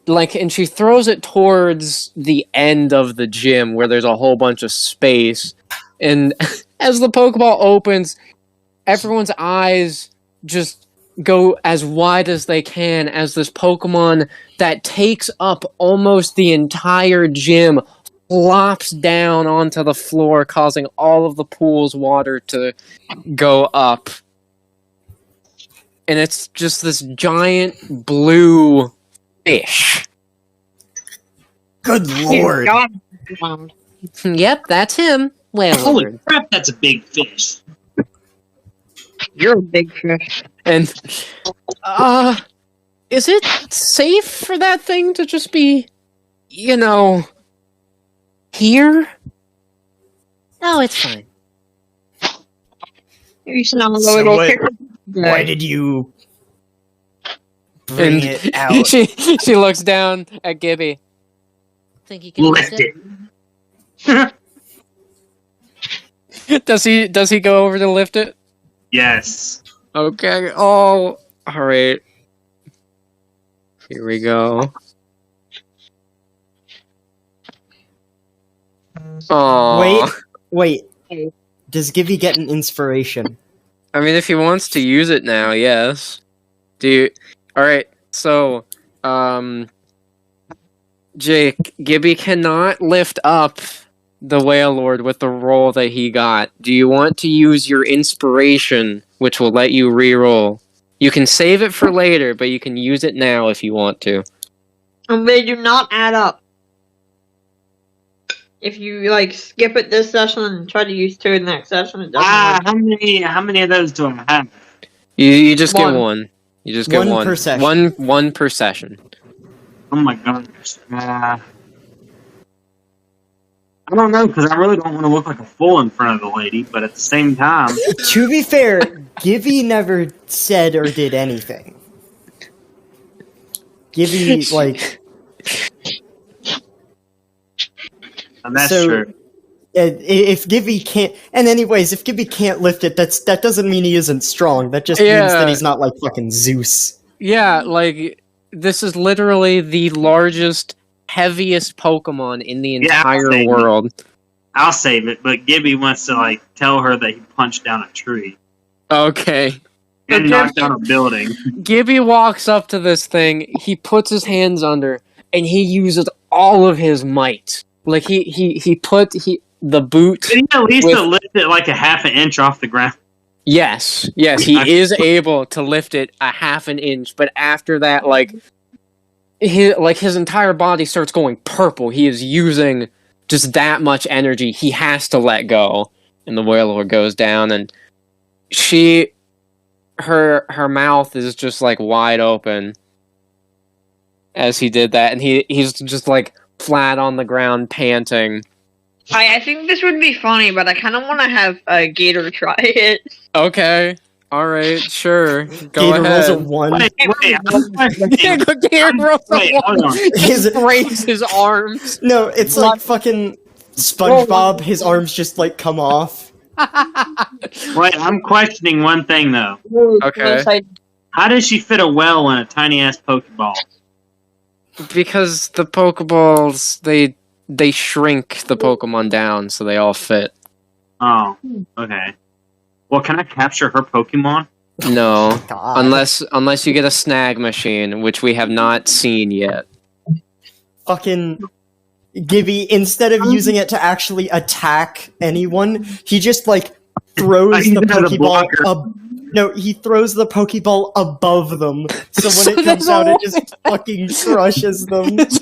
and she throws it towards the end of the gym where there's a whole bunch of space. And as the Pokeball opens, everyone's eyes just go as wide as they can as this Pokemon that takes up almost the entire gym flops down onto the floor, causing all of the pool's water to go up. And it's just this giant blue fish. Good lord. God. Yep, that's him. Whale Holy lord. crap! That's a big fish. You're a big fish. And is it safe for that thing to just be, here? No, it's fine. You sound a So little what- kicker. Why did you bring And it out? she looks down at Gibby. Think you can Lift it. Does he go over to lift it? Yes. Okay. Oh, all right. Here we go. Oh. Wait. Does Gibby get an inspiration? I mean, if he wants to use it now, yes. All right. So, Jake, Gibby cannot lift up the Whale Lord with the roll that he got. Do you want to use your inspiration, which will let you re-roll? You can save it for later, but you can use it now if you want to. And they do not add up. If you skip it this session and try to use 2 in the next session, it doesn't work. How many of those do I have? You just get One. one. You just get One one. per session. One per session. Oh my gosh. I don't know, because I really don't want to look like a fool in front of the lady, but at the same time... To be fair, Gibby never said or did anything. Gibby, like... And that's So- true. If Gibby can't... And anyways, if Gibby can't lift it, that doesn't mean he isn't strong. That just means Yeah. that he's not like fucking Zeus. Yeah, like, this is literally the largest, heaviest Pokemon in the Yeah, I'll entire say it. world. I'll save it, but Gibby wants to, like, tell her that he punched down a tree. Okay. And But knocked down a building. Gibby walks up to this thing, he puts his hands under, and he uses all of his might. Like, the boot... Did he at least With- lift it like a half an inch off the ground? Yes, he is able to lift it a half an inch, but after that, his entire body starts going purple. He is using just that much energy. He has to let go, and the Wailord goes down, and her mouth is just like wide open as he did that, and he's just like flat on the ground, panting. I think this would be funny, but I kind of want to have Gator try it. Okay, all right, sure, go Gator rolls a ahead. 1. Wait, Gator rolls a Wait, hold on. His- breaks his arms. No, it's like fucking SpongeBob. His arms just like come off. Wait, I'm questioning one thing, though. Okay. How does she fit a well in a tiny-ass Pokeball? Because the Pokeballs, they shrink the Pokemon down so they all fit. Oh, okay. Well, can I capture her Pokemon? No, God. unless you get a snag machine, which we have not seen yet. Fucking Gibby, instead of using it to actually attack anyone, he just like throws He the uses it as a Pokeball blocker. No, he throws the Pokeball above them. So So when it comes there's out, a- it just fucking crushes them. It's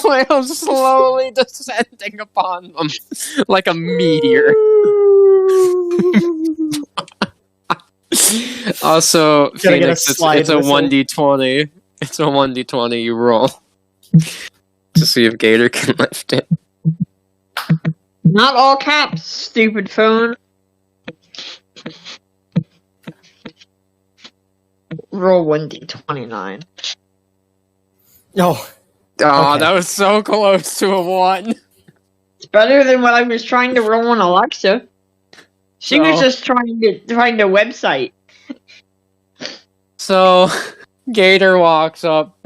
whale slowly descending upon them like a meteor. Also, Gotta get a Phoenix, slide it's a whistle. 1d20. It's a 1d20 you roll to see if Gator can lift it. Not all caps, stupid phone. Roll 1d29. Oh, Oh, Okay. that was so close to a 1. It's better than what I was trying to roll on Alexa. She was No. just trying to find a website. So, Gator walks up.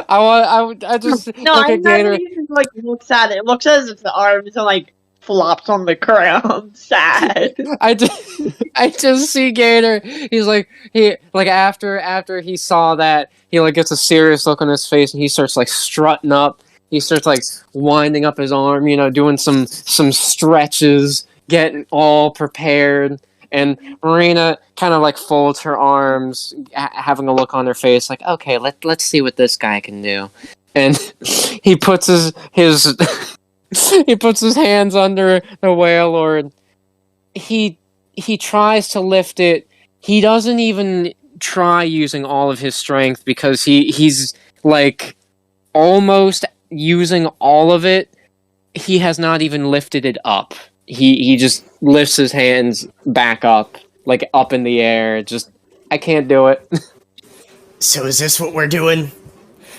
I just No, look I at Gator. imagine he just like looks at it. It looks as if the arms are like flops on the ground. Sad. I just see Gator. He's like after he saw that, he like gets a serious look on his face and he starts like strutting up. He starts like winding up his arm, doing some stretches, getting all prepared. And Marina kind of like folds her arms, having a look on her face, like, okay, let's see what this guy can do. And he puts his he puts his hands under the Wailord. He tries to lift it. He doesn't even try using all of his strength because he's like almost using all of it. He has not even lifted it up. He just lifts his hands back up, like up in the air. Just, I can't do it. so is this what we're doing?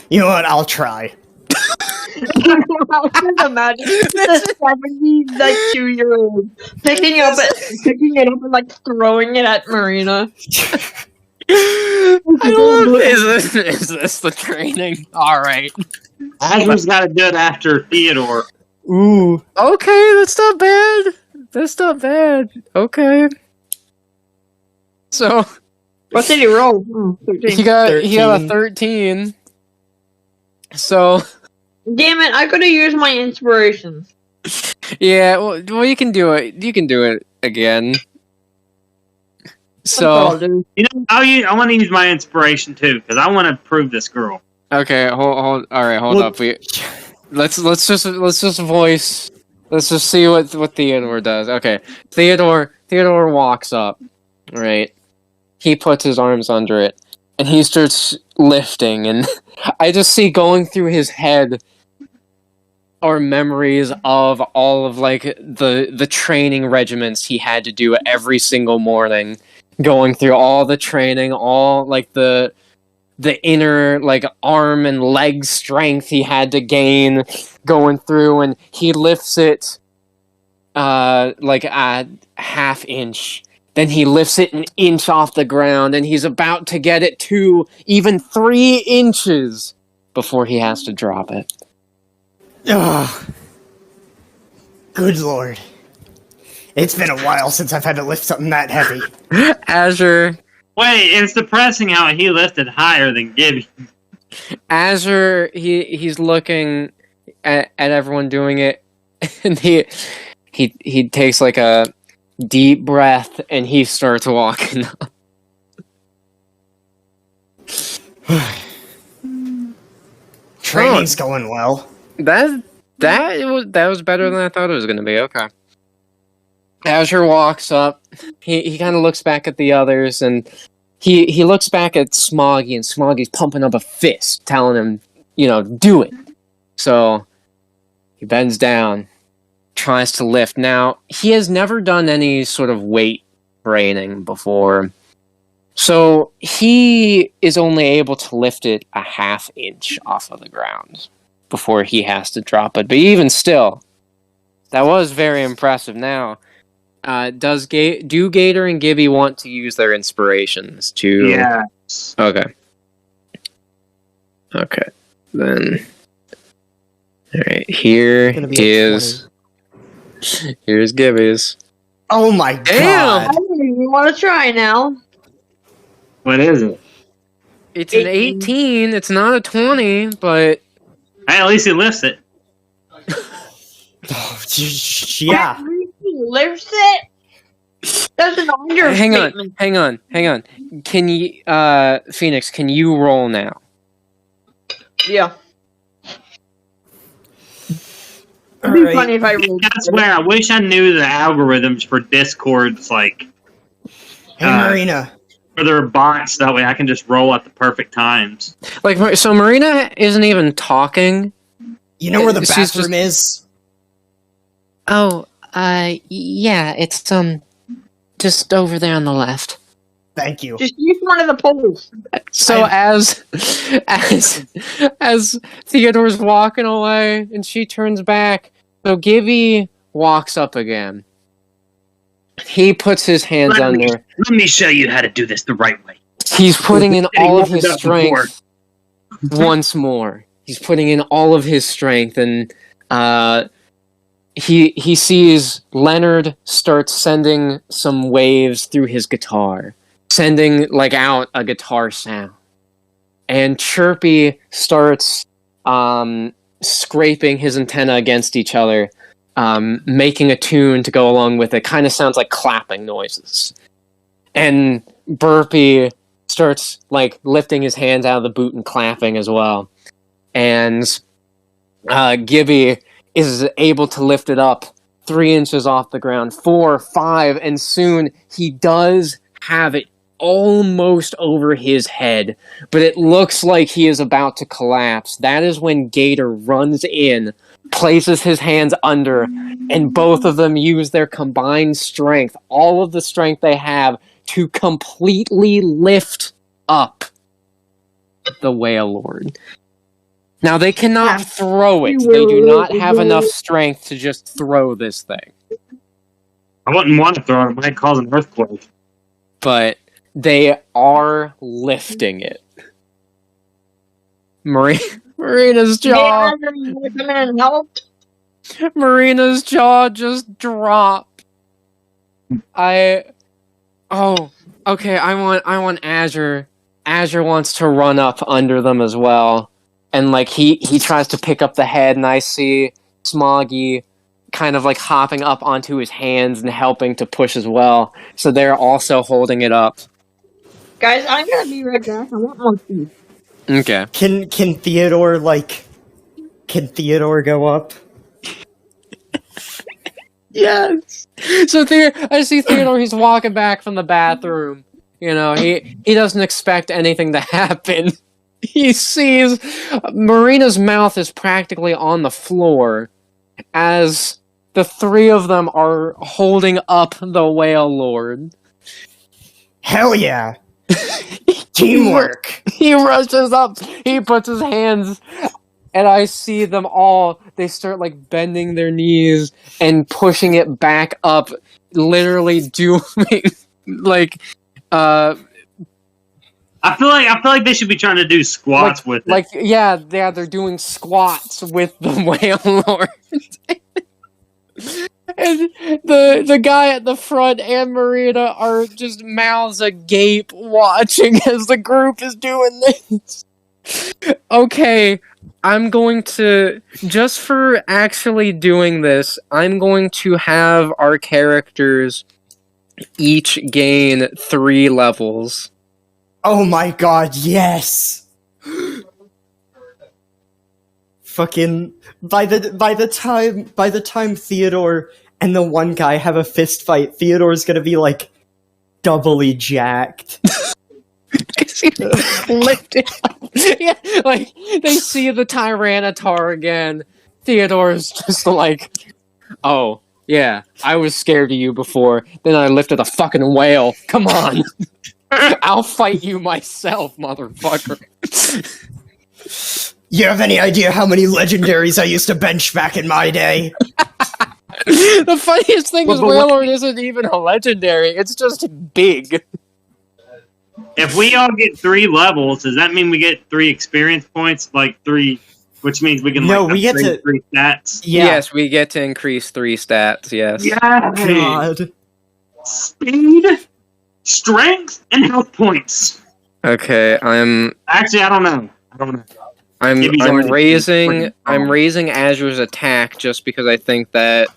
You know what? I'll try. I can imagine the 2-year-old picking it up and like throwing it at Marina. Is this the training? All right. Asmer's got to do it after Theodore. Ooh. Okay, that's not bad. That's not bad. Okay. So What did he roll? 13. he got a 13. So Damn it! I could have used my inspiration. yeah, well, you can do it. You can do it again. That's what I'll So do. I want to use my inspiration too because I want to prove this girl. okay, hold. All right, hold Well, up. Let's just voice. Let's just see what Theodore does. Okay, Theodore walks up. Right, he puts his arms under it, and he starts lifting. And I just see going through his head are memories of all of like the training regiments he had to do every single morning, going through all the training, all like the inner like arm and leg strength he had to gain going through, and he lifts it like a half inch, then he lifts it an inch off the ground, and he's about to get it to even 3 inches before he has to drop it. Ugh. Good lord. It's been a while since I've had to lift something that heavy. Azure Wait, it's depressing how he lifted higher than Gibby. he's looking at everyone doing it, and he takes like a deep breath and he starts walking. Training's going well. That was better than I thought it was going to be. Okay. Azure walks up. He kind of looks back at the others, and he looks back at Smoggy, and Smoggy's pumping up a fist, telling him, do it. So he bends down, tries to lift. Now, he has never done any sort of weight training before, so he is only able to lift it a half inch off of the ground before he has to drop it. But even still, that was very impressive. Now, do Gator and Gibby want to use their inspirations to... Yeah. Okay. Then... Alright, here's Gibby's. Oh my god. I don't even want to try now. What is it? It's an 18, it's not a 20, but... Hey, at least he lifts it. Oh, yeah. He lifts it? That's an understatement. Hang on. Can you, Phoenix, can you roll now? Yeah. It'd be Alright. funny if I rolled. That's where I wish I knew the algorithms for Discord's, like, Hey, Marina. for their bots, that way I can just roll at the perfect times. Like, so Marina isn't even talking. You know where the She's bathroom is? Oh, yeah, it's, just over there on the left. Thank you. Just use one of the poles. So as Theodore's walking away and she turns back, so Gibby walks up again. He puts his hands under. Let me show you how to do this the right way. He's putting in all of his strength once more. He's putting in all of his strength, and he sees Leonard start sending some waves through his guitar, sending like out a guitar sound, and Chirpy starts scraping his antenna against each other, making a tune to go along with it. Kind of sounds like clapping noises. And Burpee starts like lifting his hands out of the boot and clapping as well. And Gibby is able to lift it up 3 inches off the ground, 4, 5, and soon he does have it almost over his head, but it looks like he is about to collapse. That is when Gator runs in, places his hands under, and both of them use their combined strength, all of the strength they have, to completely lift up the Whale Lord. Now, they cannot throw it. They do not have enough strength to just throw this thing. I wouldn't want to throw it. It might cause an earthquake. But they are lifting it. Marina's jaw. Come in and help. Marina's jaw just dropped. Okay, I want Azure. Azure wants to run up under them as well. And like he tries to pick up the head, and I see Smoggy kind of like hopping up onto his hands and helping to push as well. So they're also holding it up. Guys, I'm gonna be right back. I want more food. Okay. Can Theodore go up? Yes. So I see Theodore. He's walking back from the bathroom. You know, he doesn't expect anything to happen. he sees Marina's mouth is practically on the floor as the three of them are holding up the Whale Lord. Hell yeah! Teamwork! He rushes up, he puts his hands, and I see them all, they start like bending their knees and pushing it back up, literally doing like I feel like they should be trying to do squats with it. yeah, they're doing squats with the Whale Lord. And the guy at the front and Marina are just mouths agape watching as the group is doing this. Okay, I'm going to, just for actually doing this, I'm going to have our characters each gain 3 levels. Oh my god, yes! Fucking by the time Theodore and the one guy have a fist fight, Theodore's gonna be like doubly jacked. Lifted up. Yeah, like they see the Tyranitar again. Theodore's just like, oh yeah, I was scared of you before. Then I lifted a fucking whale. Come on, I'll fight you myself, motherfucker. You have any idea how many legendaries I used to bench back in my day? The funniest thing is Wailord isn't even a legendary, it's just big. If we all get 3 levels, does that mean we get 3 experience points? Like 3, which means we can we get to 3 stats? Yeah. Yes, we get to increase 3 stats, yes. Yeah. God. Speed, strength, and health points. Okay, Actually, I don't know. I'm Maybe he's raising already- Azure's attack just because I think that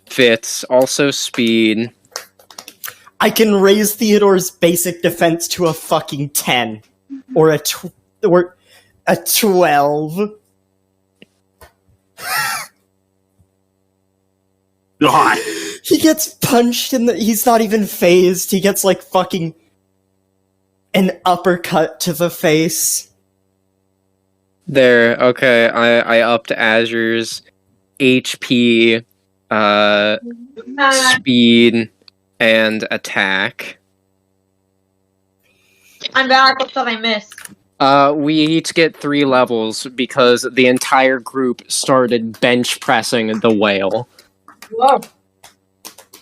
fits. Also speed. I can raise Theodore's basic defense to a fucking 10. Or a 12. God. He gets punched in the... He's not even phased. He gets, like, fucking... an uppercut to the face. There, okay, I upped Azure's HP, speed, and attack. I'm back. What's what I missed? We each get 3 levels because the entire group started bench pressing the whale. Whoa.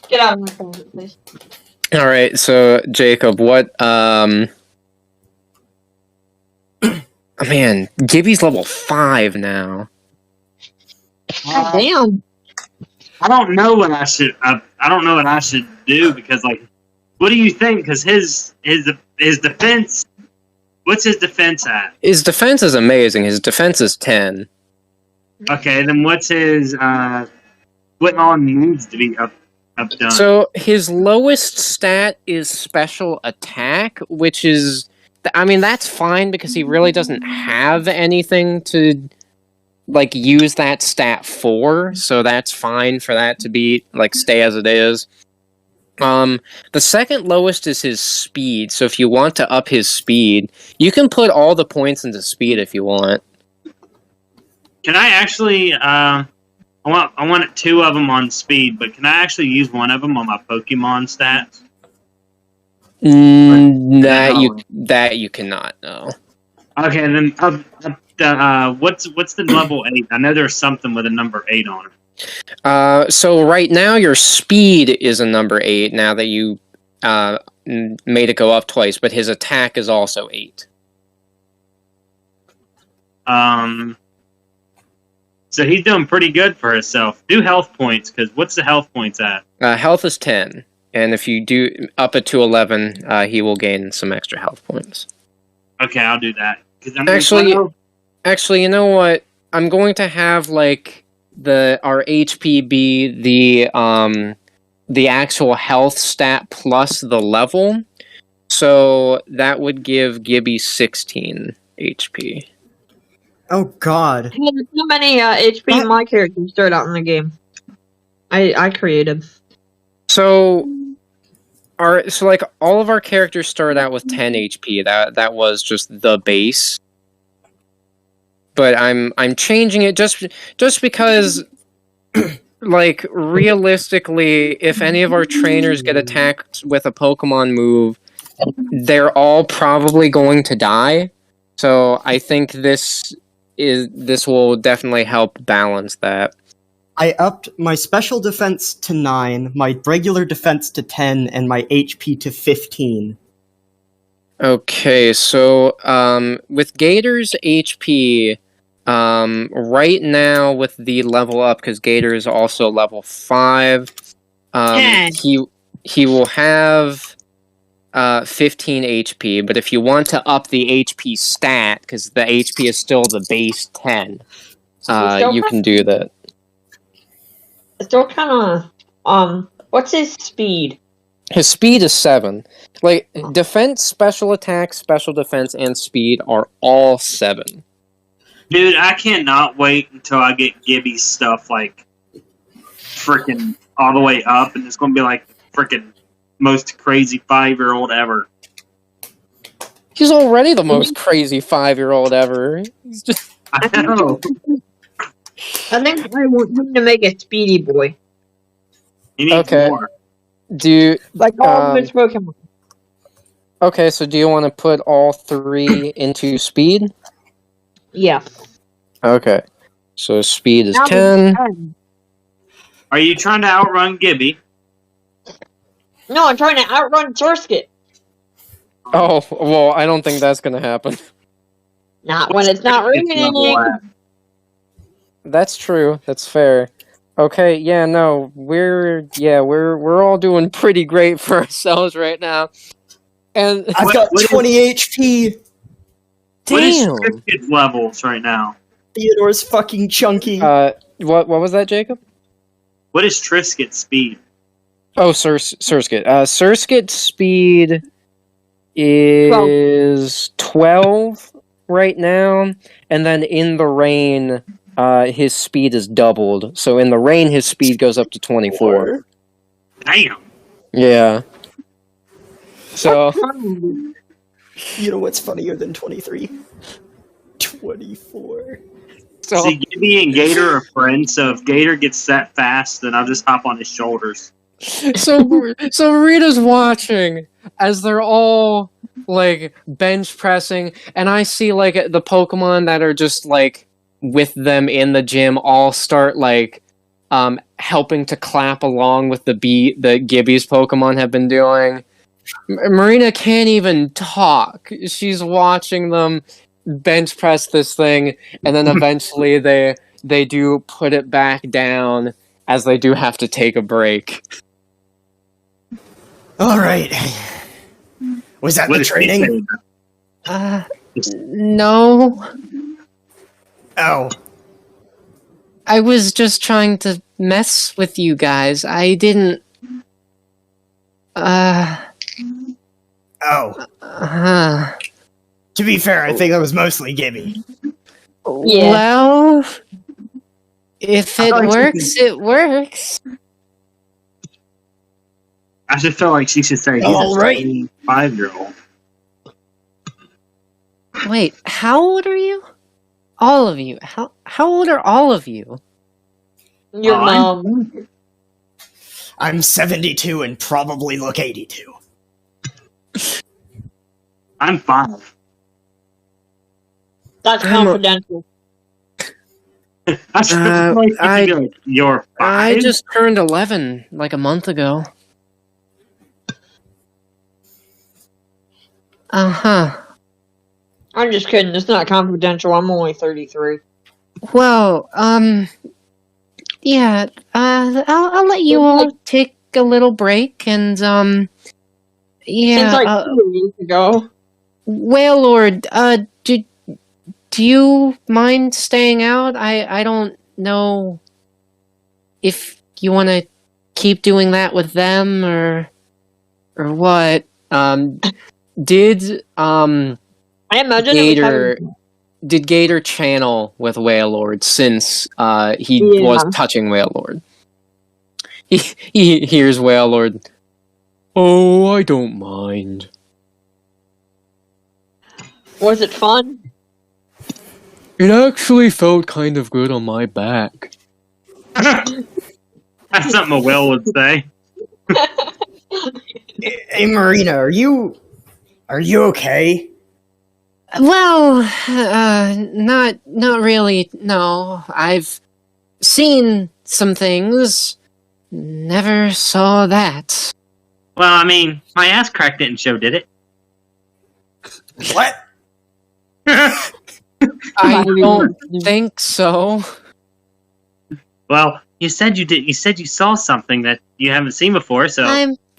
Get out of my phone, please. Alright, so, Jacob, what, man, Gibby's level 5 now. God damn. I don't know what I should. I don't know what I should do because, like, what do you think? Because his defense. What's his defense at? His defense is amazing. His defense is 10. Okay, then what's his? What all needs to be up done? So his lowest stat is special attack, which is, I mean, that's fine because he really doesn't have anything to like use that stat for, so that's fine for that to be like stay as it is. The second lowest is his speed, so if you want to up his speed, you can put all the points into speed if you want. Can I actually? I want 2 of them on speed, but can I actually use 1 of them on my Pokemon stats? That you cannot know. Okay, then what's the level 8? I know there's something with a number 8 on it. So right now your speed is a number 8. Now that you made it go up twice, but his attack is also 8. So he's doing pretty good for himself. Do health points, because what's the health points at? Health is 10, and if you do up it to 11, he will gain some extra health points. Okay, I'll do that. Actually, you know what? I'm going to have like our HP be the actual health stat plus the level, so that would give Gibby 16 HP. Oh god. There's so many HP my characters start out in the game. I created. So like all of our characters started out with 10 HP. That was just the base. but I'm changing it just because, like, realistically, if any of our trainers get attacked with a Pokemon move, they're all probably going to die. So I think this will definitely help balance that. I upped my special defense to 9, my regular defense to 10, and my HP to 15. Okay, so with Gator's HP, right now with the level up, because Gator is also level 5, 10. he will have 15 HP, but if you want to up the HP stat, because the HP is still the base 10, you can do that. Still kind of, what's his speed? His speed is 7. Like, defense, special attack, special defense, and speed are all 7. Dude, I cannot wait until I get Gibby's stuff, like, freaking all the way up, and it's going to be like freaking most crazy 5-year-old ever. He's already the most crazy 5-year-old ever. He's just... I know. I think I want him to make a speedy boy. He needs Okay. more. Like all of his Pokemon. Okay, so do you want to put all 3 into speed? Yeah. Okay. So speed is Now 10. Are you trying to outrun Gibby? No, I'm trying to outrun Surskit. Oh, well, I don't think that's gonna happen. Not when it's not raining. That's true. That's fair. Okay, yeah, no, we're all doing pretty great for ourselves right now. And I've got 20 HP! What is damn. Trisket's levels right now? Theodore's fucking chunky. What was that, Jacob? What is Trisket's speed? Oh, Surskit. Surskit's speed is 12 right now, and then in the rain, his speed is doubled. So in the rain, his speed goes up to 24. Damn. Yeah. So You know what's funnier than 23? 24. See, Gibby and Gator are friends, so if Gator gets that fast, then I'll just hop on his shoulders. So Rita's watching as they're all like bench pressing, and I see like the Pokemon that are just like with them in the gym all start like helping to clap along with the beat that Gibby's Pokemon have been doing. Marina can't even talk. She's watching them bench press this thing, and then eventually they do put it back down as they do have to take a break. Alright. Was that What the is he training? saying? No. Oh. I was just trying to mess with you guys. I didn't... Oh. To be fair, I think that was mostly Gibby. Yeah. Well... If it thought works, it works. I just feel like she should say he's All a right. 5-year-old. Wait, how old are you? All of you. How old are all of you? Your Oh, mom. I'm 72 and probably look 82. I'm 5. That's confidential. I should be like, you're 5? I just turned 11 like a month ago. Uh-huh. I'm just kidding. It's not confidential. I'm only 33. Well, yeah, I'll let you all take a little break and, yeah, Since like 2 weeks ago. Wailord, do you mind staying out? I don't know if you want to keep doing that with them or what. Did I imagine Gator did Gator channel with Wailord since he was touching Wailord? He hears Wailord. Oh, I don't mind. Was it fun? It actually felt kind of good on my back. That's something a whale would say. Hey, Marina, are you okay? Well, not really. No, I've seen some things. Never saw that. Well, I mean, my ass crack didn't show, did it? What? I don't think so. Well, you said you did. You said you saw something that you haven't seen before. So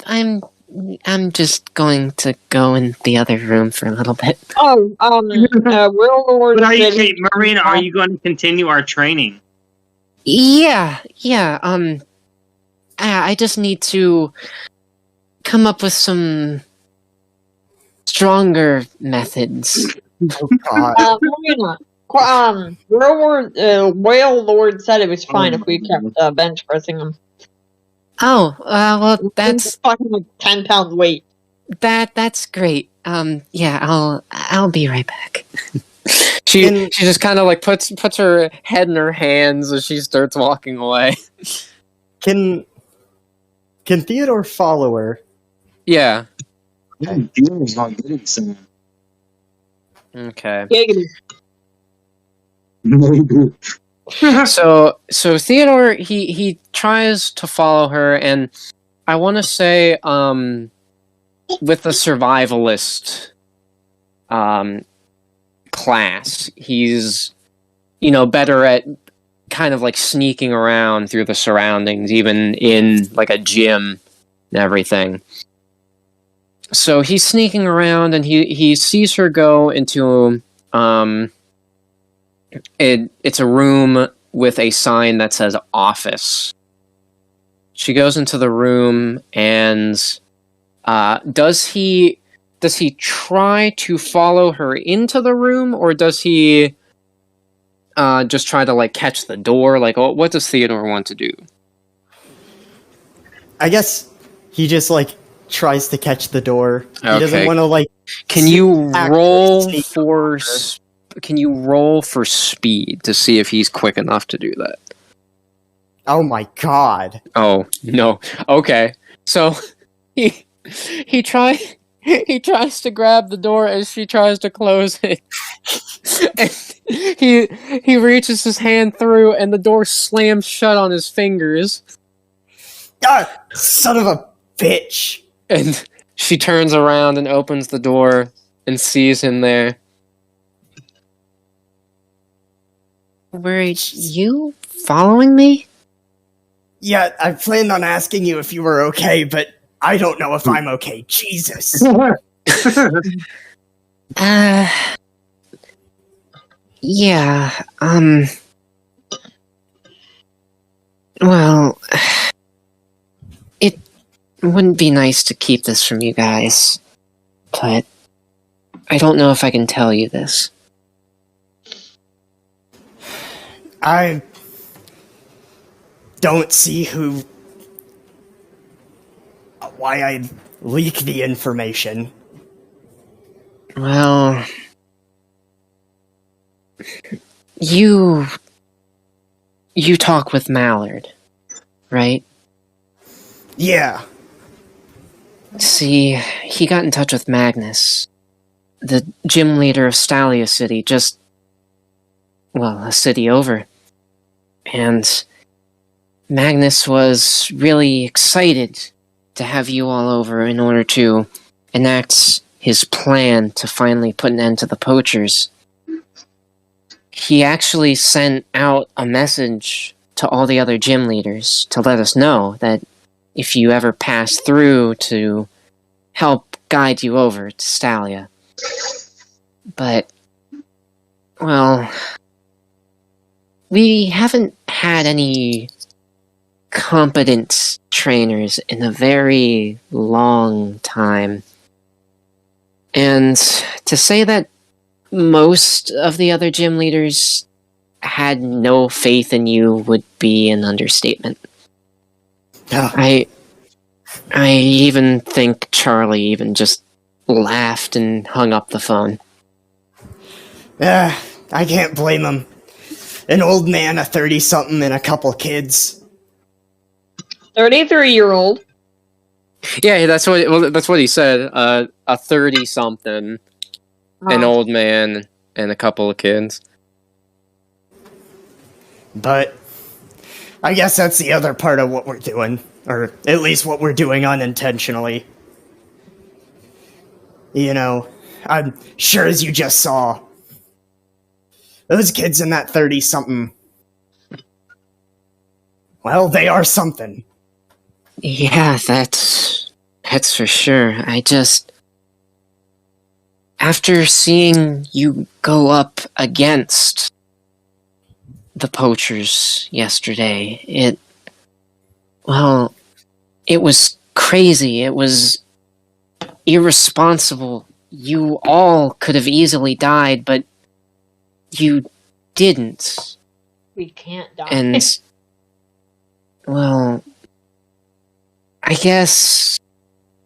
I'm just going to go in the other room for a little bit. Warlord. But hey, Marina, are you going to continue our training? Yeah. I just need to come up with some stronger methods. Oh God. Marina. Whale Lord said it was fine if we kept bench pressing him. Oh, well, that's fucking like 10 pounds weight. that's great. Yeah, I'll be right back. She just kind of like puts her head in her hands as she starts walking away. Can Theodore follow her? Yeah. Theodore's not getting some. Okay. Giggity. Maybe. So Theodore he tries to follow her, and I want to say with the survivalist class, he's better at kind of like sneaking around through the surroundings, even in like a gym and everything. So he's sneaking around, and he sees her go into it's a room with a sign that says office. She goes into the room, and does he try to follow her into the room, or does he just try to like catch the door? Like, what does Theodore want to do? I guess he just like tries to catch the door. He doesn't Okay. want to like. Can you actually roll sneak for over. Can you roll for speed to see if he's quick enough to do that? Oh my God. Oh no. Okay. So he tries to grab the door as she tries to close it. And he reaches his hand through, and the door slams shut on his fingers. Ah, son of a bitch. And she turns around and opens the door and sees him there. Were you following me? Yeah, I planned on asking you if you were okay, but I don't know if I'm okay. Jesus. Yeah, well, it wouldn't be nice to keep this from you guys, but I don't know if I can tell you this. I don't see why I'd leak the information. Well, you talk with Mallard, right? Yeah. See, he got in touch with Magnus, the gym leader of Stalia City, a city over. And Magnus was really excited to have you all over in order to enact his plan to finally put an end to the poachers. He actually sent out a message to all the other gym leaders to let us know that if you ever pass through, to help guide you over to Stalia. But, well, we haven't had any competent trainers in a very long time. And to say that most of the other gym leaders had no faith in you would be an understatement. I even think Charlie even just laughed and hung up the phone. I can't blame him. An old man, a 30-something, and a couple kids. 33-year-old. Yeah, that's what he said. A 30-something, an old man, and a couple of kids. But I guess that's the other part of what we're doing. Or at least what we're doing unintentionally. You know, I'm sure as you just saw, those kids in that 30-something, well, they are something. Yeah, that's for sure. After seeing you go up against the poachers yesterday, it was crazy. It was irresponsible. You all could have easily died, but you didn't. We can't die. And, well, I guess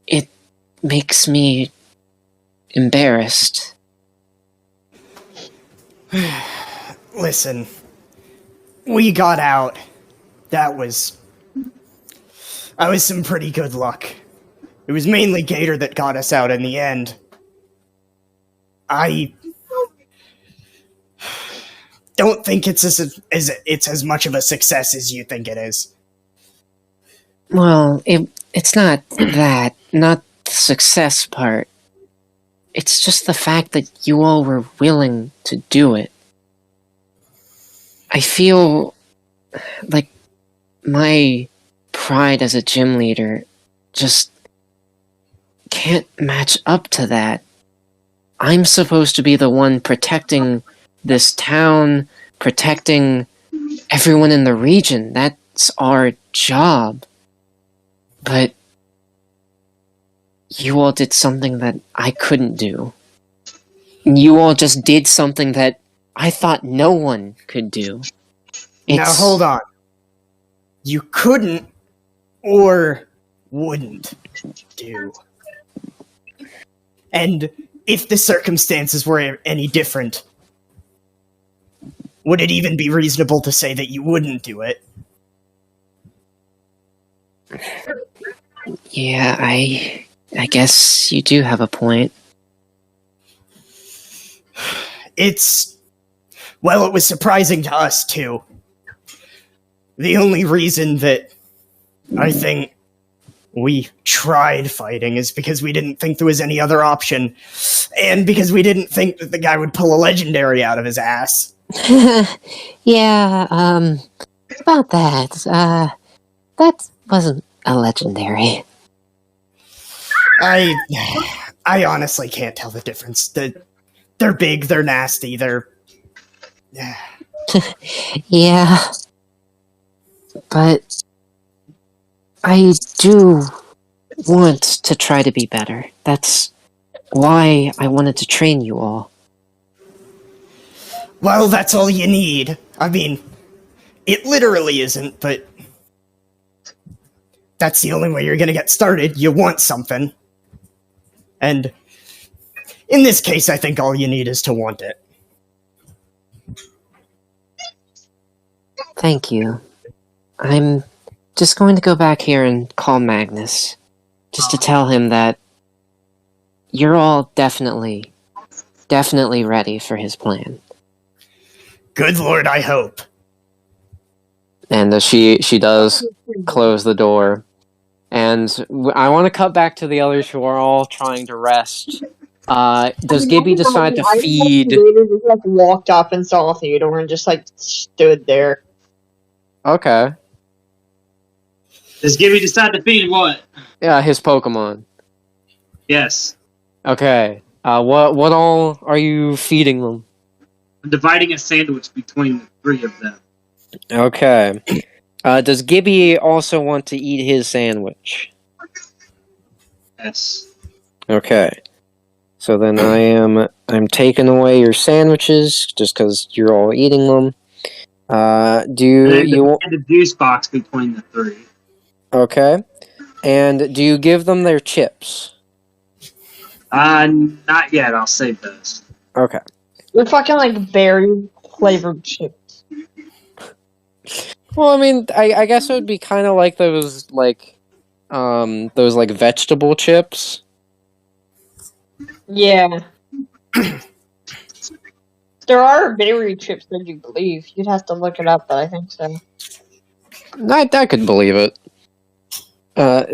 it makes me embarrassed. Listen, we got out. That was some pretty good luck. It was mainly Gator that got us out in the end. I don't think it's as much of a success as you think it is. Well, it's not that, not the success part. It's just the fact that you all were willing to do it. I feel like my pride as a gym leader just can't match up to that. I'm supposed to be the one protecting this town, protecting everyone in the region. That's our job. But you all did something that I couldn't do. You all just did something that I thought no one could do. Now hold on. You couldn't or wouldn't do. And if the circumstances were any different, would it even be reasonable to say that you wouldn't do it? Yeah, I guess you do have a point. It was surprising to us, too. The only reason that I think we tried fighting is because we didn't think there was any other option, and because we didn't think that the guy would pull a legendary out of his ass. Yeah, about that. That wasn't a legendary. I honestly can't tell the difference. They're big, they're nasty, they're... Yeah. But I do want to try to be better. That's why I wanted to train you all. Well, that's all you need. I mean, it literally isn't, but that's the only way you're gonna get started. You want something. And in this case, I think all you need is to want it. Thank you. I'm just going to go back here and call Magnus. Just to tell him that you're all definitely ready for his plan. Good Lord, I hope. And she does close the door. And I want to cut back to the others who are all trying to rest. Does Gibby decide to feed... Gator just like walked up and saw Theodore and just like stood there. Okay. Does Gibby decide to feed what? Yeah, his Pokemon. Yes. Okay. What all are you feeding them? I'm dividing a sandwich between the three of them. Okay. Does Gibby also want to eat his sandwich? Yes. Okay. So then I'm taking away your sandwiches just because you're all eating them. Do you want the juice box between the three? Okay. And do you give them their chips? Not yet. I'll save those. Okay. They're fucking like berry flavored chips. Well, I mean, I guess it would be kind of like those vegetable chips. Yeah. There are berry chips, I do believe. You'd have to look it up, but I think so. I could believe it.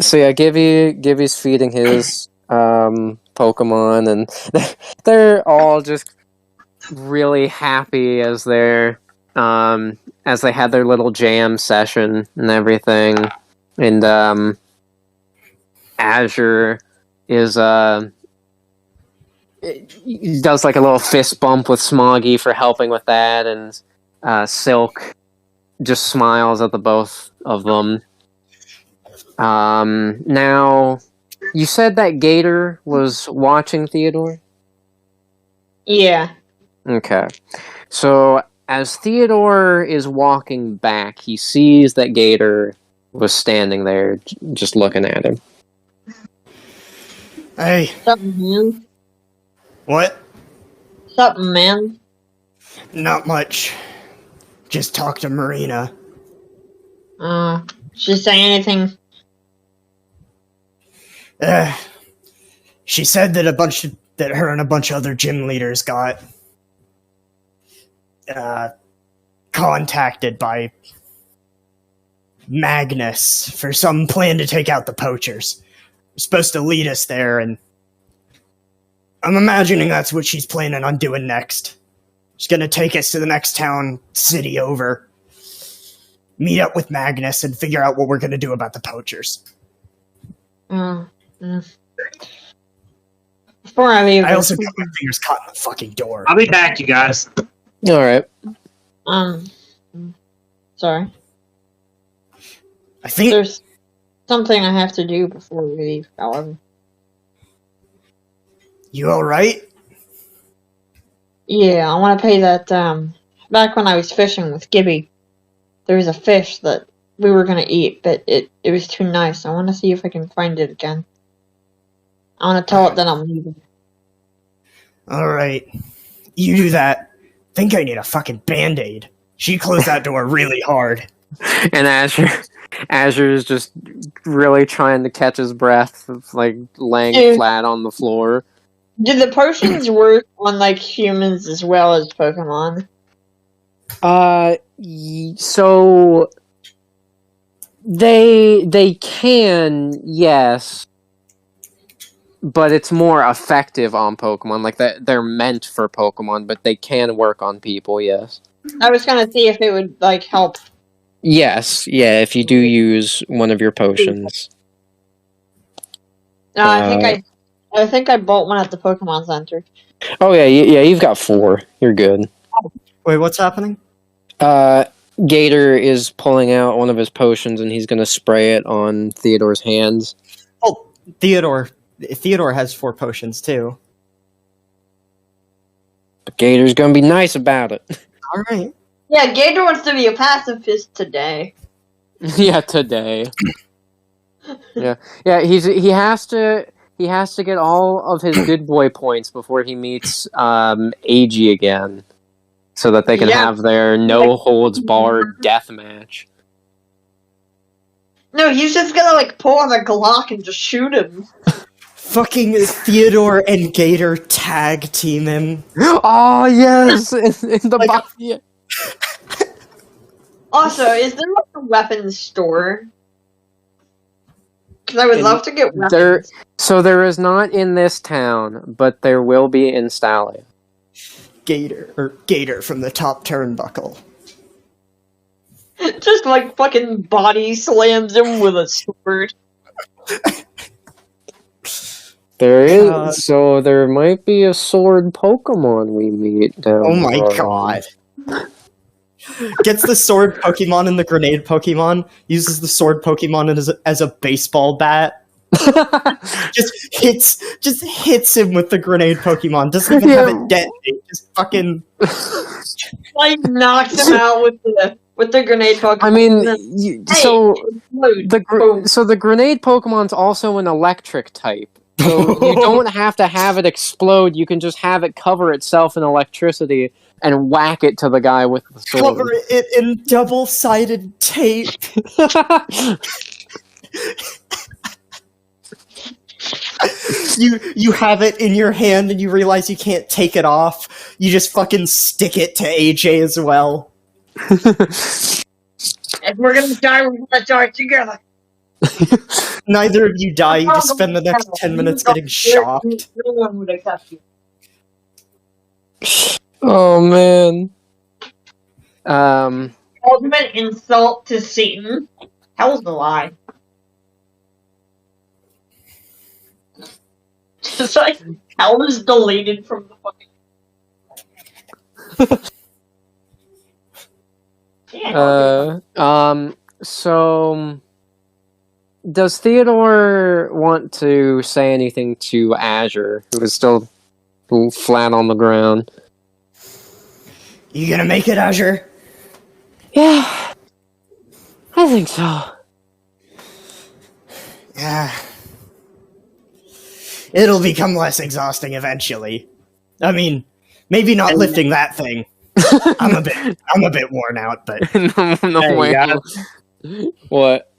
So yeah, Gibby's feeding his Pokemon, and they're all just really happy as they had their little jam session and everything. And Azure is he does like a little fist bump with Smoggy for helping with that, and Silk just smiles at the both of them. Now, you said that Gator was watching Theodore? Yeah. Okay. So, as Theodore is walking back, he sees that Gator was standing there, just looking at him. Hey, Something, man. what? Something, man. Not much. Just talk to Marina. She say anything? She said that her and a bunch of other gym leaders got contacted by Magnus for some plan to take out the poachers. They're supposed to lead us there, and I'm imagining that's what she's planning on doing next. She's gonna take us to the next city over, meet up with Magnus, and figure out what we're gonna do about the poachers. Before I leave, I also got my fingers caught in the fucking door. I'll be back, you guys. Alright. Sorry. I think There's something I have to do before we leave, however. you alright? Yeah, I want to pay that, back when I was fishing with Gibby, there was a fish that we were going to eat, but it was too nice. I want to see if I can find it again. I want to tell it that I'm leaving. Alright. You do that. Think I need a fucking band-aid. She closed that door really hard. And Azure is just really trying to catch his breath, like laying flat on the floor. Do the potions work on, like, humans as well as Pokemon? So they can, yes, but it's more effective on Pokemon. Like they're meant for Pokemon, but they can work on people, yes. I was gonna see if it would, like, help. Yes, yeah, if you do use one of your potions. No, I think I bought one at the Pokemon Center. Oh yeah, you've got 4. You're good. Wait, what's happening? Gator is pulling out one of his potions and he's gonna spray it on Theodore's hands. Oh, Theodore has 4 potions too. But Gator's gonna be nice about it. Alright. Yeah, Gator wants to be a pacifist today. Yeah, today. Yeah, he has to get all of his good boy points before he meets AG again, so that they can have their no holds barred death match. No, he's just gonna, like, pull on a Glock and just shoot him. Fucking Theodore and Gator tag team him. Oh yes, in the body. Also, is there, like, a weapons store? Because I would love to get weapons. There is not in this town, but there will be in Stalia. Gator from the top turnbuckle. Just, like, fucking body slams him with a sword. There is, so there might be a sword Pokemon we meet down Oh my the road. god. Gets the sword Pokemon and the grenade Pokemon, uses the sword Pokemon as a baseball bat. just hits him with the grenade Pokemon. Doesn't even have it detonate. Just fucking Like, knocks him out with the grenade Pokemon. I mean, Hey, explode. the grenade Pokemon's also an electric type. So you don't have to have it explode. You can just have it cover itself in electricity and whack it to the guy with the sword. Cover it in double-sided tape. You have it in your hand and you realize you can't take it off. You just fucking stick it to AJ as well. If we're gonna die, we're gonna die together. Neither of you die, you just spend the next 10 minutes getting shocked. No one would accept you. Oh man. Ultimate insult to Satan. Hell's a lie. Just like hell is deleted from the fucking. Yeah, So does Theodore want to say anything to Azure, who is still flat on the ground? You gonna make it, Azure? Yeah, I think so. Yeah. It'll become less exhausting eventually. I mean, maybe not lifting that thing. I'm a bit worn out, but no Hey, way. guys. What?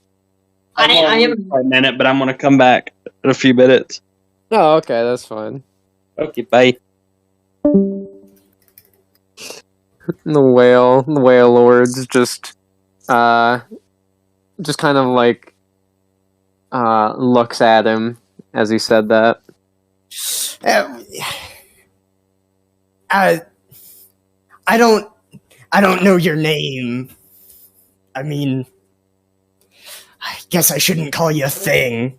I am. For a minute, but I'm gonna come back in a few minutes. Oh, okay, that's fine. Okay, bye. The whale lords just kind of like looks at him as he said that. I don't know your name. I mean, I guess I shouldn't call you a thing.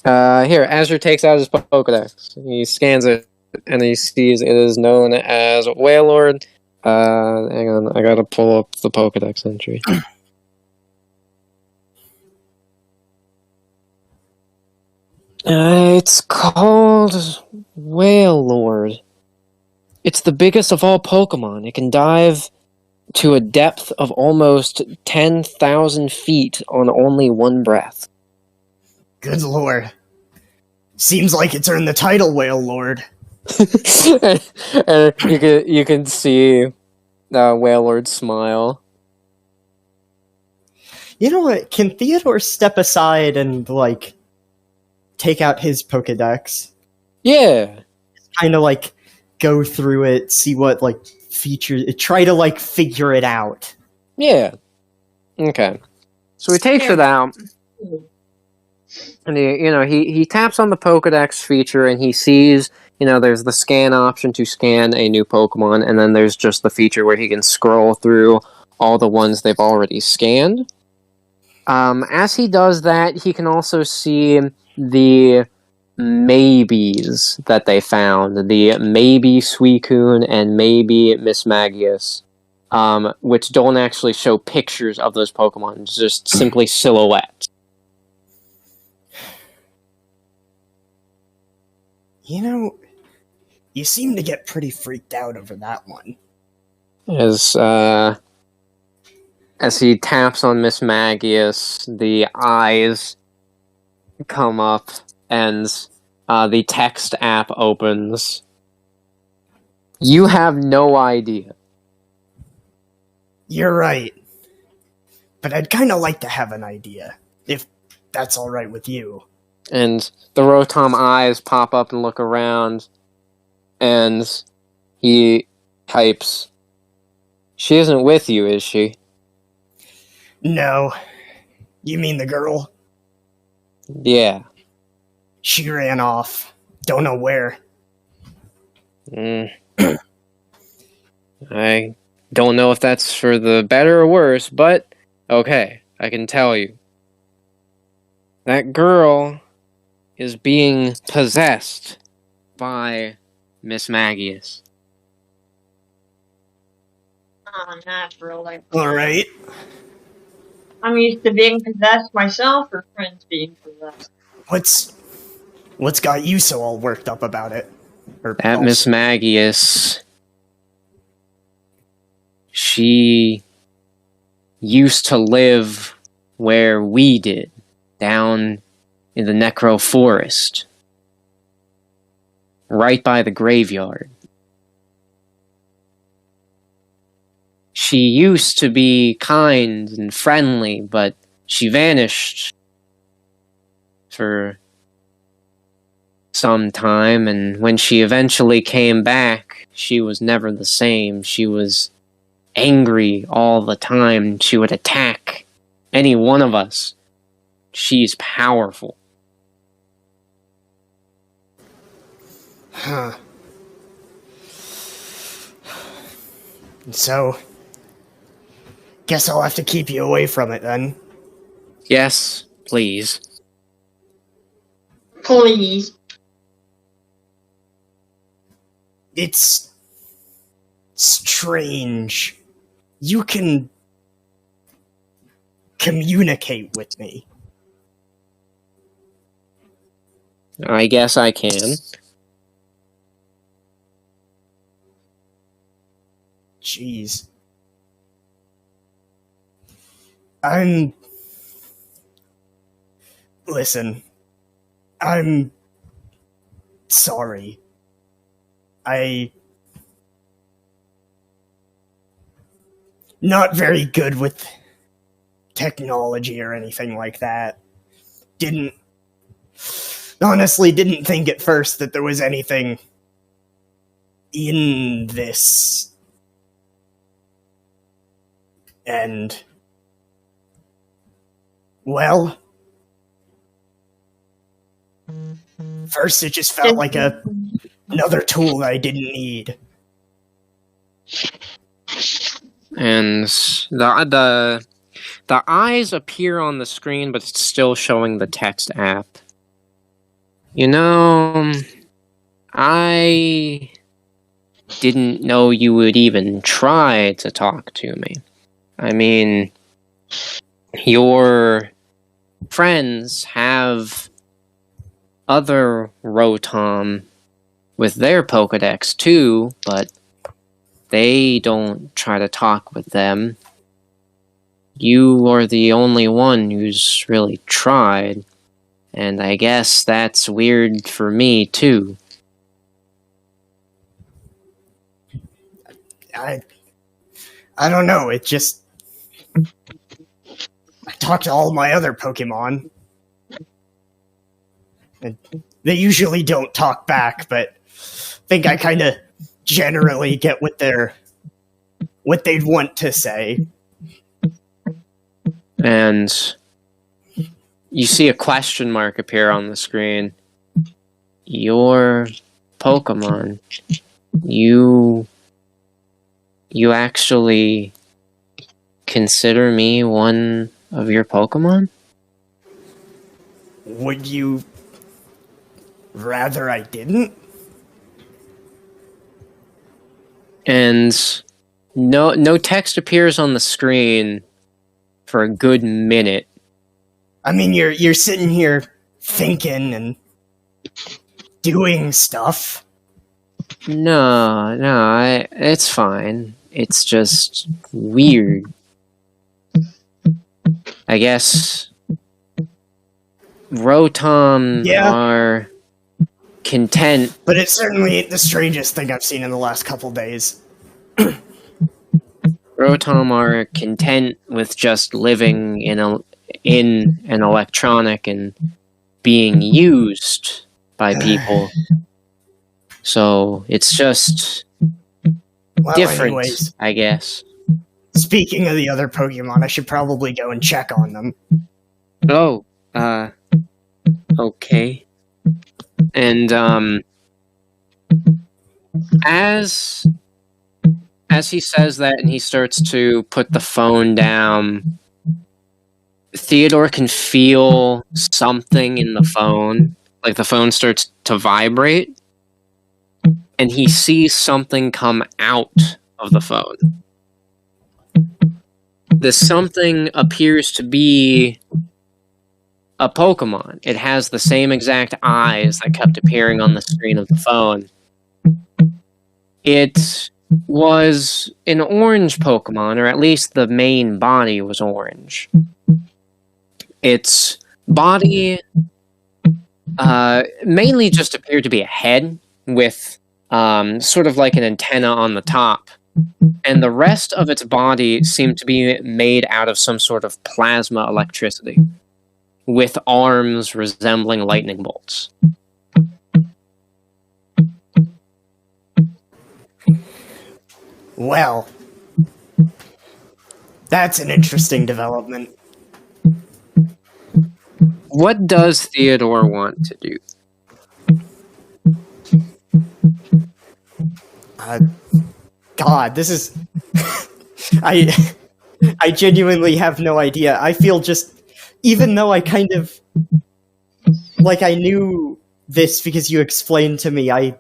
Here, Azure takes out his Pokedex. He scans it, and he sees it is known as Wailord. Hang on, I gotta pull up the Pokedex entry. It's called Wailord. It's the biggest of all Pokemon. It can dive to a depth of almost 10,000 feet on only one breath. Good lord. Seems like it's earned the title, Whale Lord. and you can see Wailord smile. You know what? Can Theodore step aside and, like, take out his Pokedex? Yeah. Kind of, like, go through it, see what, like, features... Try to, like, figure it out. Yeah. Okay. So he takes it out, and he taps on the Pokedex feature, and he sees, there's the scan option to scan a new Pokemon, and then there's just the feature where he can scroll through all the ones they've already scanned. As he does that, he can also see the maybes that they found. The maybe Suicune and maybe Miss Magius, which don't actually show pictures of those Pokemon, just simply silhouettes. You seem to get pretty freaked out over that one. As he taps on Miss Magius, the eyes come up, and the text app opens. You have no idea. You're right. But I'd kind of like to have an idea, if that's alright with you. And the Rotom eyes pop up and look around, and he types, "She isn't with you, is she?" No. You mean the girl? Yeah. She ran off. Don't know where. I don't know if that's for the better or worse, but okay, I can tell you. That girl is being possessed by Miss Magius. Oh, naturally. Alright. I'm used to being possessed myself, or friends being possessed. What's got you so all worked up about it? That Miss Magius, she used to live where we did, down in the Necro Forest, right by the graveyard. She used to be kind and friendly, but she vanished for some time, and when she eventually came back, she was never the same. She was angry all the time. She would attack any one of us. She's powerful. Huh. So, guess I'll have to keep you away from it then. Yes, please. Please. It's strange. You can communicate with me. I guess I can. Jeez. Listen. I'm sorry. Not very good with technology or anything like that. Honestly didn't think at first that there was anything in this. And, well, first it just felt like another tool that I didn't need. And the eyes appear on the screen, but it's still showing the text app. You know, I didn't know you would even try to talk to me. I mean, your friends have other Rotom with their Pokedex too, but they don't try to talk with them. You are the only one who's really tried, and I guess that's weird for me too. I don't know, it just... I talk to all my other Pokemon. And they usually don't talk back, but I think I kind of generally get what they'd want to say. And you see a question mark appear on the screen. Your Pokemon. You actually consider me one of your Pokemon? Would you rather I didn't? And no text appears on the screen for a good minute. I mean, you're sitting here thinking and doing stuff. No, it's fine. It's just weird. I guess Rotom are content. But it certainly ain't the strangest thing I've seen in the last couple days. Rotom are content with just living in an electronic and being used by people. So it's just different, anyways, I guess. Speaking of the other Pokemon, I should probably go and check on them. Oh, okay. And, as he says that and he starts to put the phone down, Theodore can feel something in the phone. Like the phone starts to vibrate, and he sees something come out of the phone. This something appears to be a Pokemon. It has the same exact eyes that kept appearing on the screen of the phone. It was an orange Pokemon, or at least the main body was orange. Its body mainly just appeared to be a head with sort of like an antenna on the top. And the rest of its body seemed to be made out of some sort of plasma electricity, with arms resembling lightning bolts. Well, that's an interesting development. What does Theodore want to do? God, this is... I genuinely have no idea. I feel just... Even though I kind of... Like, I knew this because you explained to me, I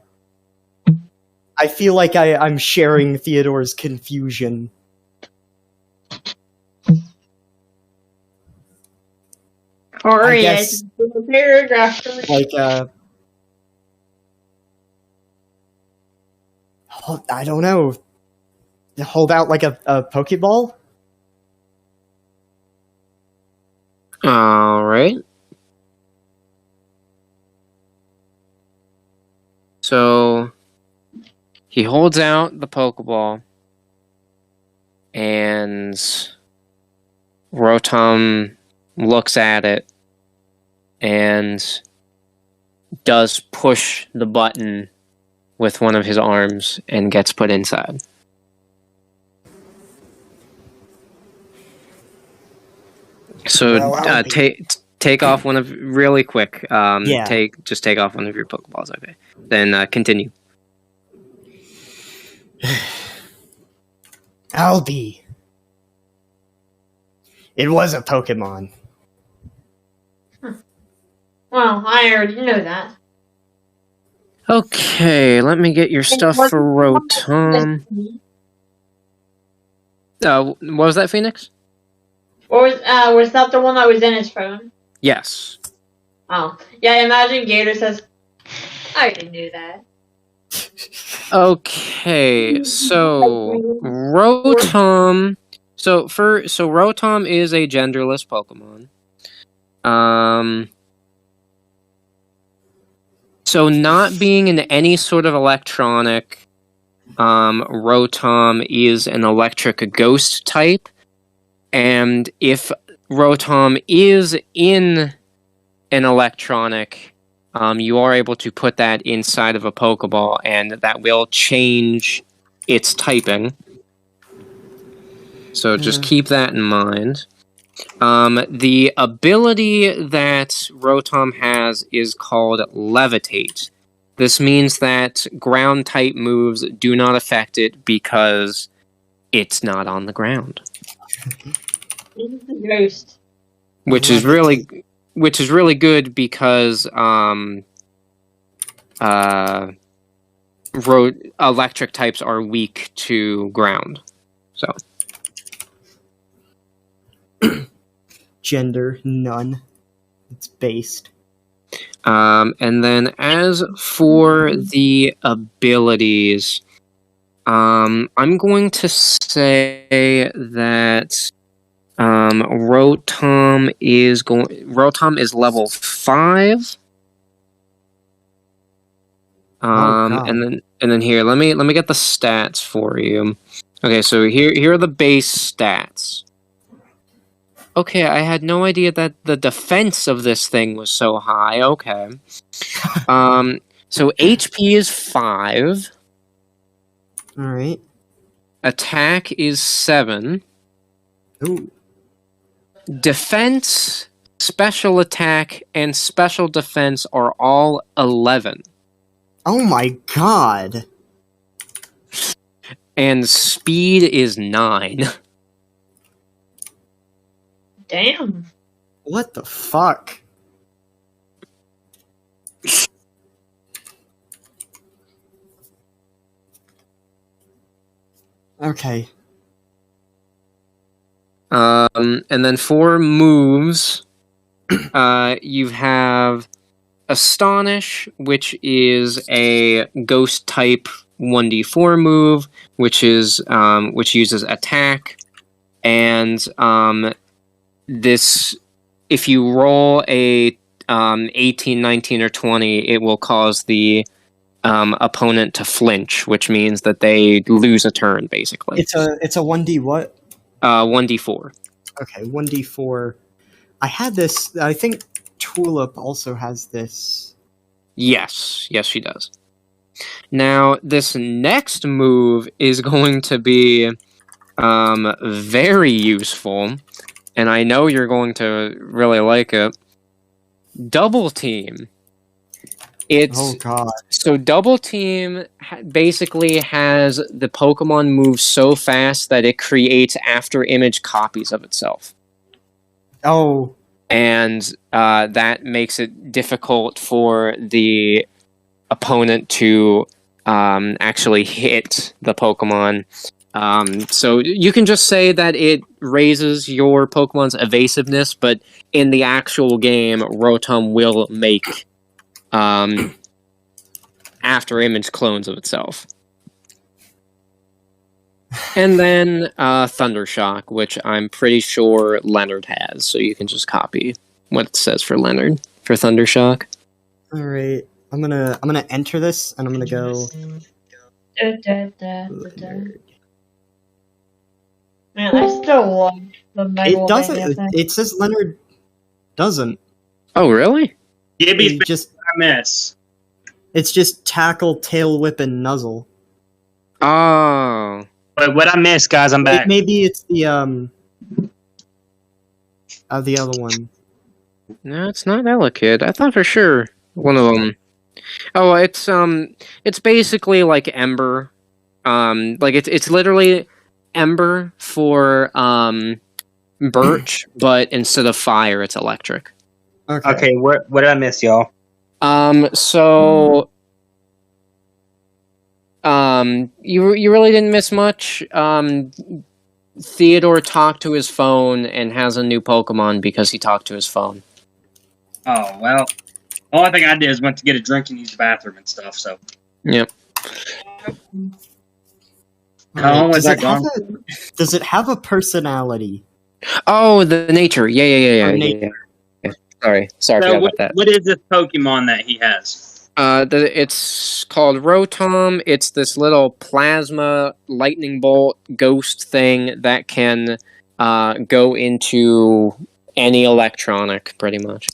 feel like I'm sharing Theodore's confusion. Or I guess- a paragraph. Like, I don't know. Hold out like a Pokeball? Alright. So, he holds out the Pokeball, and Rotom looks at it and does push the button with one of his arms and gets put inside. So Well, I'll take off one of really quick. Yeah. Take off one of your Pokeballs. Okay. Then continue. I'll be. It was a Pokemon. Well, I already know that. Okay, let me get your stuff for Rotom. What was that, Phoenix? Or was that the one that was in his phone? Yes. Oh. Yeah, imagine Gator says, I already knew that. Okay, so Rotom. So Rotom is a genderless Pokemon. So not being in any sort of electronic, Rotom is an electric ghost type. And if Rotom is in an electronic, you are able to put that inside of a Pokeball, and that will change its typing. So just keep that in mind. The ability that Rotom has is called Levitate. This means that ground-type moves do not affect it because it's not on the ground. He's a ghost. Which is really good because electric types are weak to ground. So Gender, none. It's based. and then as for the abilities, I'm going to say that Rotom is level 5. God. and then here, let me get the stats for you. Okay, so here are the base stats. Okay, I had no idea that the defense of this thing was so high. Okay. So HP is 5. Alright. Attack is 7. Ooh. Defense, special attack, and special defense are all 11. Oh my god. And speed is 9. Damn. What the fuck? Okay. And then for moves, you have Astonish, which is a ghost type 1d4 move, which uses attack, and this, if you roll a 18, 19, or 20, it will cause the opponent to flinch, which means that they lose a turn, basically. It's a 1d what? 1d4. Okay, 1d4. I had this. I think Tulip also has this. Yes, she does. Now, this next move is going to be very useful, and I know you're going to really like it. Double Team. Oh god. So Double Team basically has the Pokemon move so fast that it creates after image copies of itself. Oh. And that makes it difficult for the opponent to actually hit the Pokemon. So you can just say that it raises your Pokemon's evasiveness, but in the actual game, Rotom will make after image clones of itself. And then Thundershock, which I'm pretty sure Leonard has, so you can just copy what it says for Leonard for Thundershock. All right. I'm gonna enter this, and I'm gonna go. Man, I still love the Mega It doesn't. It says Leonard doesn't. Oh, really? Gibby's It just. a mess. It's just tackle, tail whip, and nuzzle. Oh. But what I missed, guys, I'm back. Maybe it's the the other one. No, it's not Elekid. I thought for sure one of them. Oh, it's basically like Ember. Like it's literally Ember for Birch, but instead of fire, it's electric. Okay, what did I miss, y'all? So you really didn't miss much. Theodore talked to his phone and has a new Pokemon because he talked to his phone. Oh, well, the only thing I did is went to get a drink and use the bathroom and stuff, so. Yep. How long was that gone? Does it have a personality? Oh, the nature. Yeah. Or nature. Sorry, So forgot about that. what is this Pokemon that he has? It's called Rotom. It's this little plasma lightning bolt ghost thing that can go into any electronic, pretty much.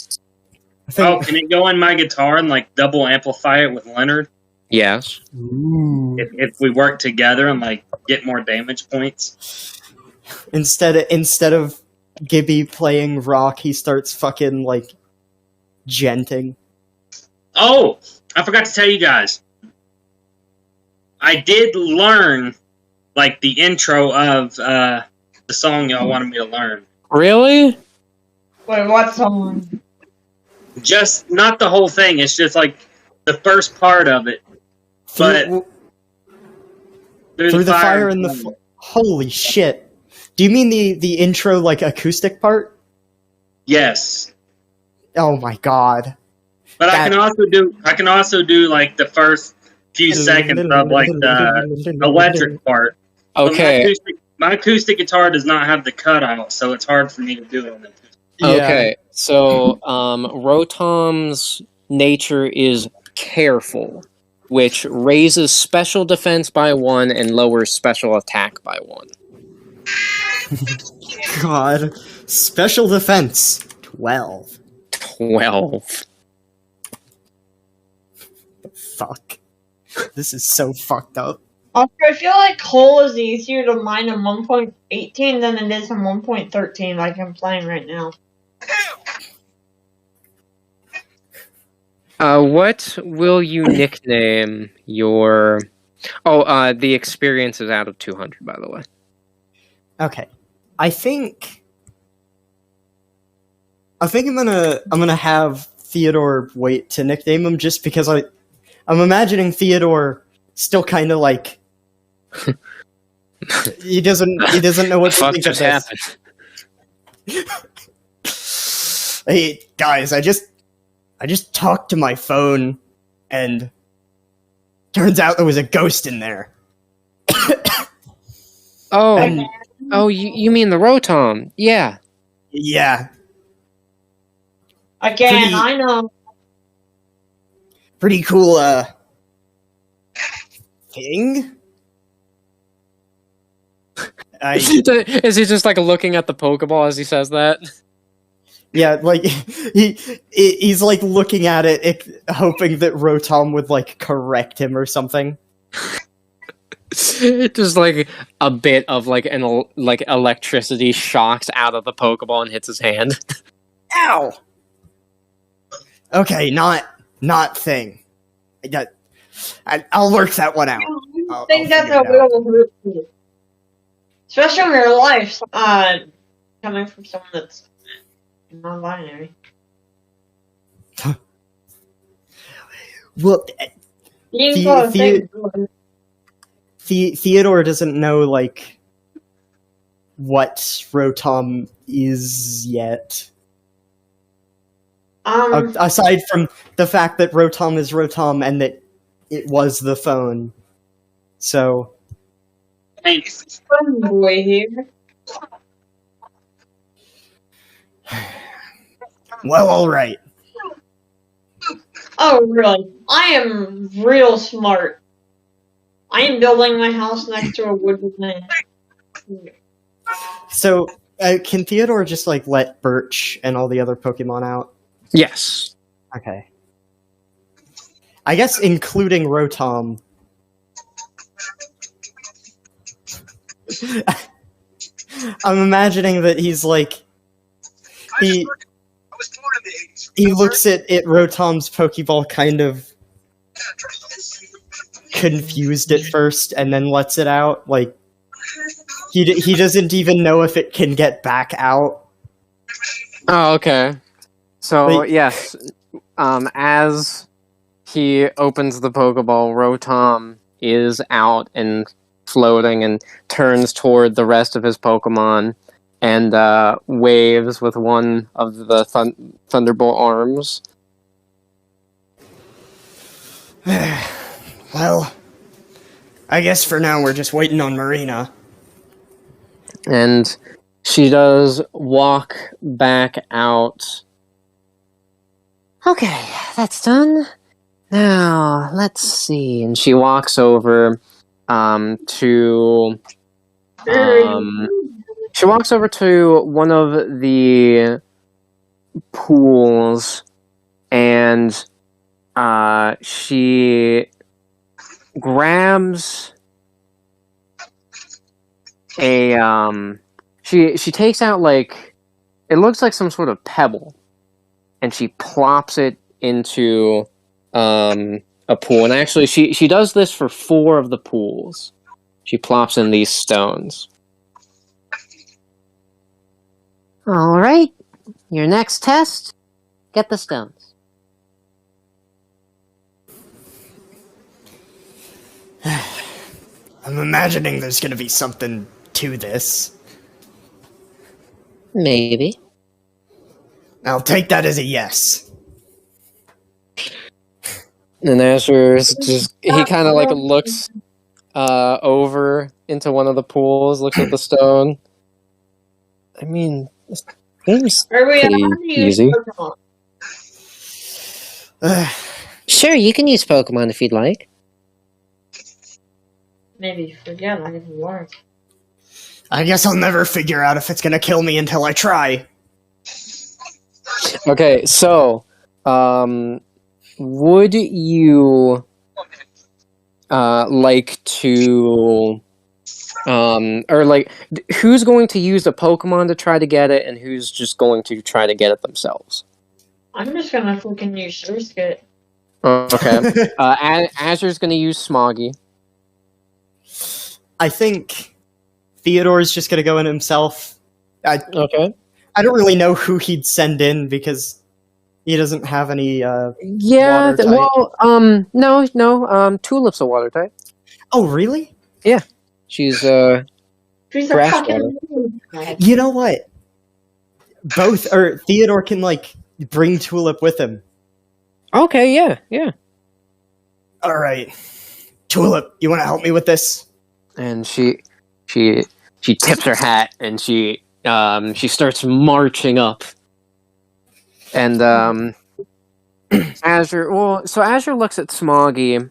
Oh, can it go in my guitar and like double amplify it with Leonard? Yes. Ooh. If we work together and like get more damage points. Instead of Gibby playing rock, he starts fucking like genting. Oh, I forgot to tell you guys. I did learn like the intro of the song y'all wanted me to learn. Really? Wait, what song? Just not the whole thing. It's just like the first part of it. But through the fire and the holy shit! Do you mean the intro like acoustic part? Yes. Oh my god! But I can also do like the first few seconds of like the electric part. Okay. My acoustic guitar does not have the cutout, so it's hard for me to do it. Okay. So, Rotom's nature is careful, which raises special defense by 1 and lowers special attack by 1. God, special defense 12. 12. Fuck. This is so fucked up. Also, I feel like coal is easier to mine in 1.18 than it is in 1.13, like I'm playing right now. What will you nickname your... Oh, the experience is out of 200, by the way. Okay. I think I'm gonna have Theodore wait to nickname him just because I'm imagining Theodore still kind of like he doesn't know what to Fuck think just of happened. Hey guys, I just talked to my phone and turns out there was a ghost in there. Oh, you mean the Rotom? Yeah. Yeah. Again, I know. pretty cool thing. Is he just like looking at the Pokeball as he says that? Yeah, like he's like looking at it, hoping that Rotom would like correct him or something. Just like a bit of like like electricity shocks out of the Pokeball and hits his hand. Ow. Okay, not thing. I'll work that one out. I think that's a real hurt you. Especially in your life, coming from someone that's non-binary. Well, You can Theodore doesn't know like what Rotom is yet. Aside from the fact that Rotom is Rotom and that it was the phone. So Thanks. fun boy here. well, all right. Oh, really? I am real smart. I am building my house next to a wooden thing. So can Theodore just like let Birch and all the other Pokemon out? Yes. Okay. I guess including Rotom. I'm imagining that he's like he looks at Rotom's Pokeball kind of confused at first and then lets it out. Like he doesn't even know if it can get back out. Oh, okay. So Like- yes, as he opens the Pokeball, Rotom is out and floating and turns toward the rest of his Pokemon and waves with one of the Thunderbolt arms. Well, I guess for now we're just waiting on Marina. And she does walk back out. Okay, that's done. Now, let's see. And she walks over to she walks over to one of the pools and she grabs a she takes out like it looks like some sort of pebble and she plops it into a pool. And actually she does this for 4 of the pools. She plops in these stones. All right. Your next test, get the stones. I'm imagining there's gonna be something to this. Maybe. I'll take that as a yes. And Asher's just he kind of like looks over into one of the pools, looks at the stone. I mean, this seems Are we pretty allowed to use easy. Pokemon? Sure, you can use Pokemon if you'd like. Maybe forget I didn't learn. I guess I'll never figure out if it's gonna kill me until I try. Okay, so would you like to or like who's going to use a Pokemon to try to get it and who's just going to try to get it themselves? I'm just gonna freaking use Surskit. Okay. Azur's going to use Smoggy. I think Theodore's just gonna go in himself. Okay. I don't really know who he'd send in because he doesn't have any Yeah, water type. well, no, Tulip's a water type. Oh, really? She's She's a Grass fucking. You know what? Both or Theodore can like bring Tulip with him. okay, yeah. All right. Tulip, you want to help me with this? And she tips her hat and she starts marching up. And Azure. Well, so Azure looks at Smoggy,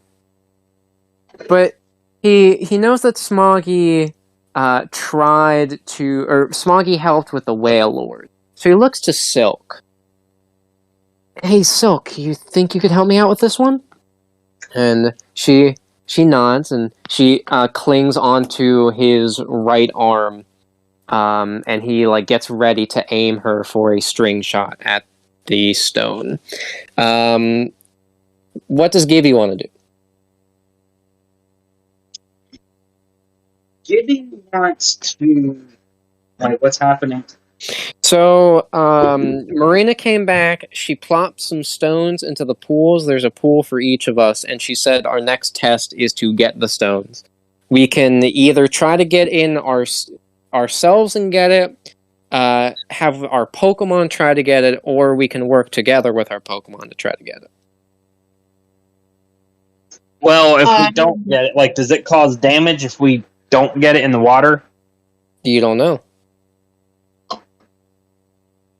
but he knows that Smoggy Smoggy helped with the Whale Lord. So he looks to Silk. Hey, Silk, you think you could help me out with this one? And she nods and she clings onto his right arm, and he like gets ready to aim her for a string shot at the stone. What does Gibby want to do? Gibby wants to. Like, what's happening? So, Marina came back. She plopped some stones into the pools. There's a pool for each of us, and she said our next test is to get the stones. We can either try to get in ourselves and get it, have our Pokemon try to get it, or we can work together with our Pokemon to try to get it. Well, if we don't get it, like, does it cause damage if we don't get it in the water? You don't know.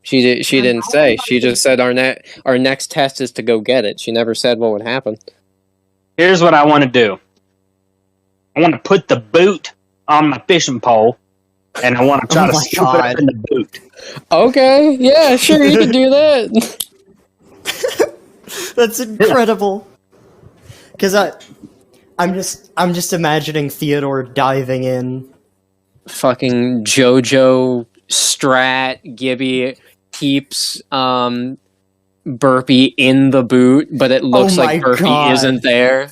She didn't say. She just said our next test is to go get it. She never said what would happen. Here's what I want to do. I want to put the boot on my fishing pole, and I want to try to scoop it up in the boot. Okay, yeah, sure, you can do that. That's incredible. Because I'm just imagining Theodore diving in. Fucking JoJo, Strat, Gibby keeps Burpee in the boot, but it looks like Burpee isn't there.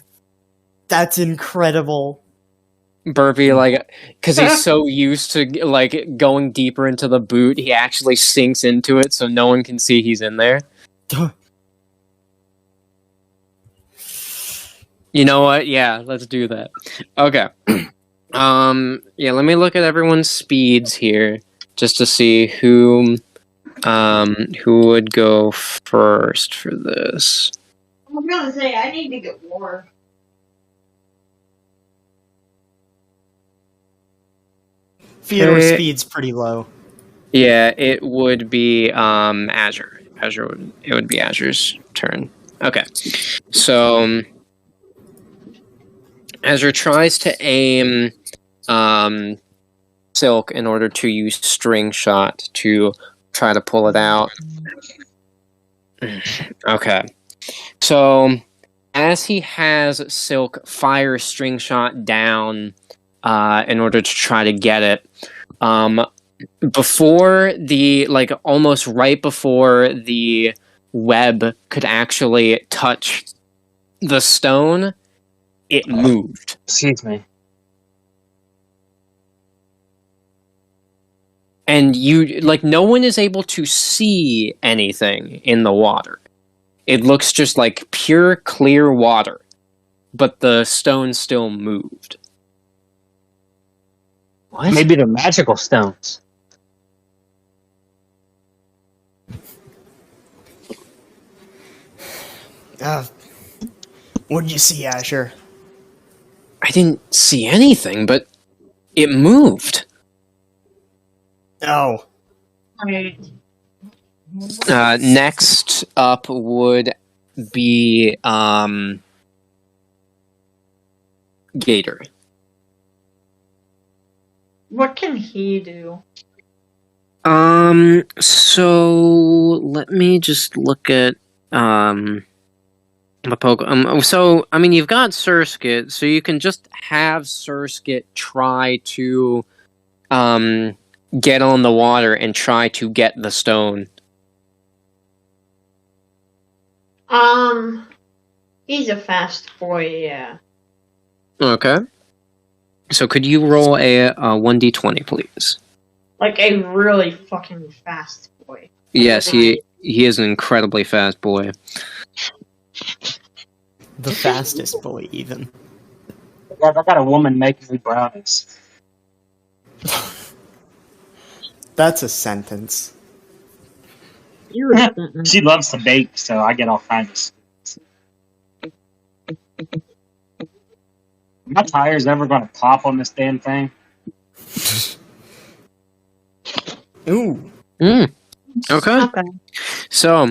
That's incredible. Burpee, like, because he's so used to like going deeper into the boot, he actually sinks into it so no one can see he's in there. You know what? Yeah, let's do that. Okay. Yeah, let me look at everyone's speeds here just to see who would go first for this. I'm gonna say I need to get more. Theodore's speed's pretty low. Yeah, it would be Azure. It would be Azure's turn. Okay. So Azure tries to aim Silk in order to use String Shot to try to pull it out. Okay. So as he has Silk fire String Shot down in order to try to get it, before the, like, almost right before the web could actually touch the stone, it moved. Excuse me. And you, like, no one is able to see anything in the water. It looks just like pure, clear water. But the stone still moved. What? Maybe they're magical stones. What'd you see, Asher? I didn't see anything, but it moved. Oh. Next up would be Gator. What can he do? So let me just look at the Pokemon. So I mean, you've got Surskit, so you can just have Surskit try to get on the water and try to get the stone. He's a fast boy, yeah. Okay. So could you roll a 1d20, please? Like a really fucking fast boy. Yes, he is an incredibly fast boy. The fastest boy, even. Yeah, I got a woman making me brownies. That's a sentence. She loves to bake, so I get all kinds of. My tire's ever going to pop on this damn thing? Ooh. Okay. So,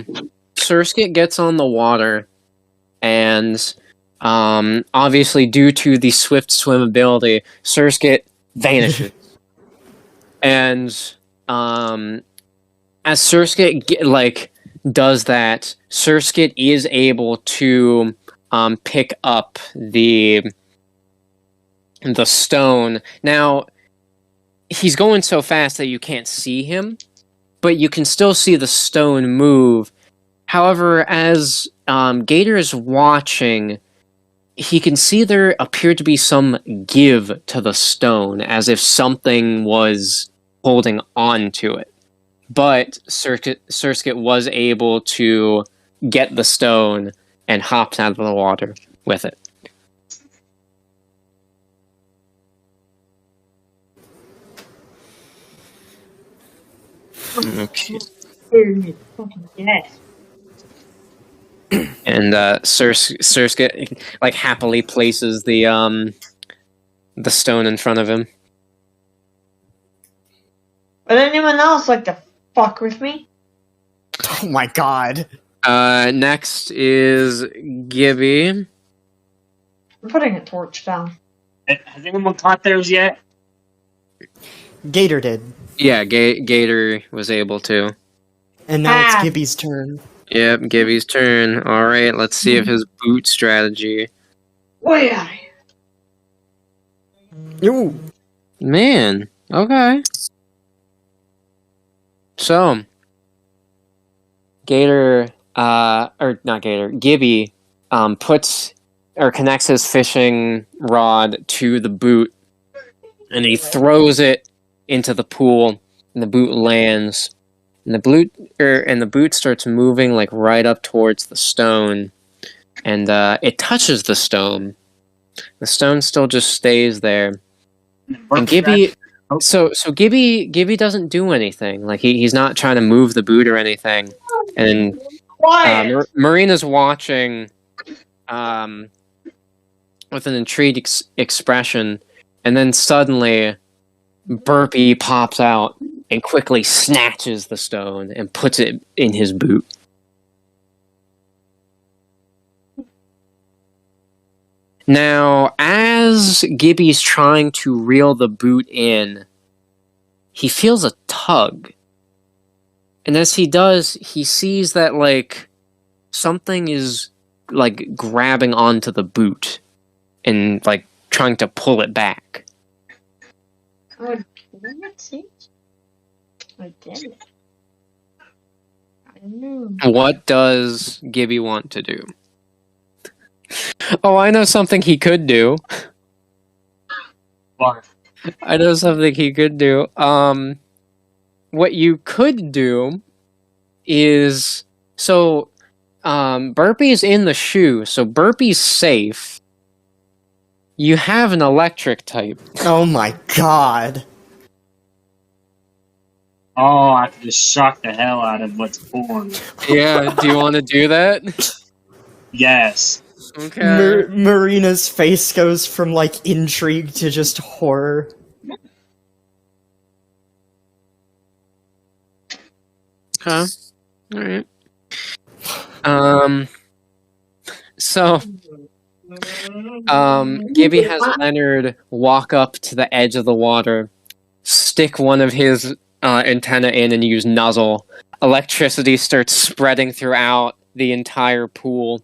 Surskit gets on the water, and obviously, due to the swift swim ability, Surskit vanishes. And as Surskit does that, Surskit is able to pick up the stone. Now, he's going so fast that you can't see him, but you can still see the stone move. However, as Gator is watching, he can see there appeared to be some give to the stone, as if something was holding on to it. But Surskit was able to get the stone and hopped out of the water with it. Okay. Yes. And Surskit happily places the stone in front of him. Would anyone else like to fuck with me? Oh my god. Next is Gibby. I'm putting a torch down. Has anyone caught theirs yet? Gator did. Yeah, Gator was able to. And now it's Gibby's turn. Yep, Gibby's turn. Alright, let's see if his boot strategy. Way out of here. Ooh. Man, okay. So, Gator, or not Gator, Gibby, puts or connects his fishing rod to the boot, and he throws it into the pool, and the boot lands, and the boot starts moving right up towards the stone, and it touches the stone. The stone still just stays there, and Gibby. So Gibby doesn't do anything. He's not trying to move the boot or anything, and Marina's watching with an intrigued expression, and then suddenly Burpee pops out and quickly snatches the stone and puts it in his boot. Now, as Gibby's trying to reel the boot in, he feels a tug. And as he does, he sees that, something is, grabbing onto the boot and, trying to pull it back. Let's see. I did it. I knew. What does Gibby want to do? Oh, I know something he could do. What? I know something he could do. What you could do is... So, Burpee's in the shoe, so Burpee's safe. You have an electric type. Oh my god. Oh, I could just shock the hell out of what's born. Yeah, do you want to do that? Yes. Okay. Marina's face goes from intrigue to just horror. Okay. Alright. So, Gibby has Leonard walk up to the edge of the water, stick one of his antenna in, and use nuzzle. Electricity starts spreading throughout the entire pool,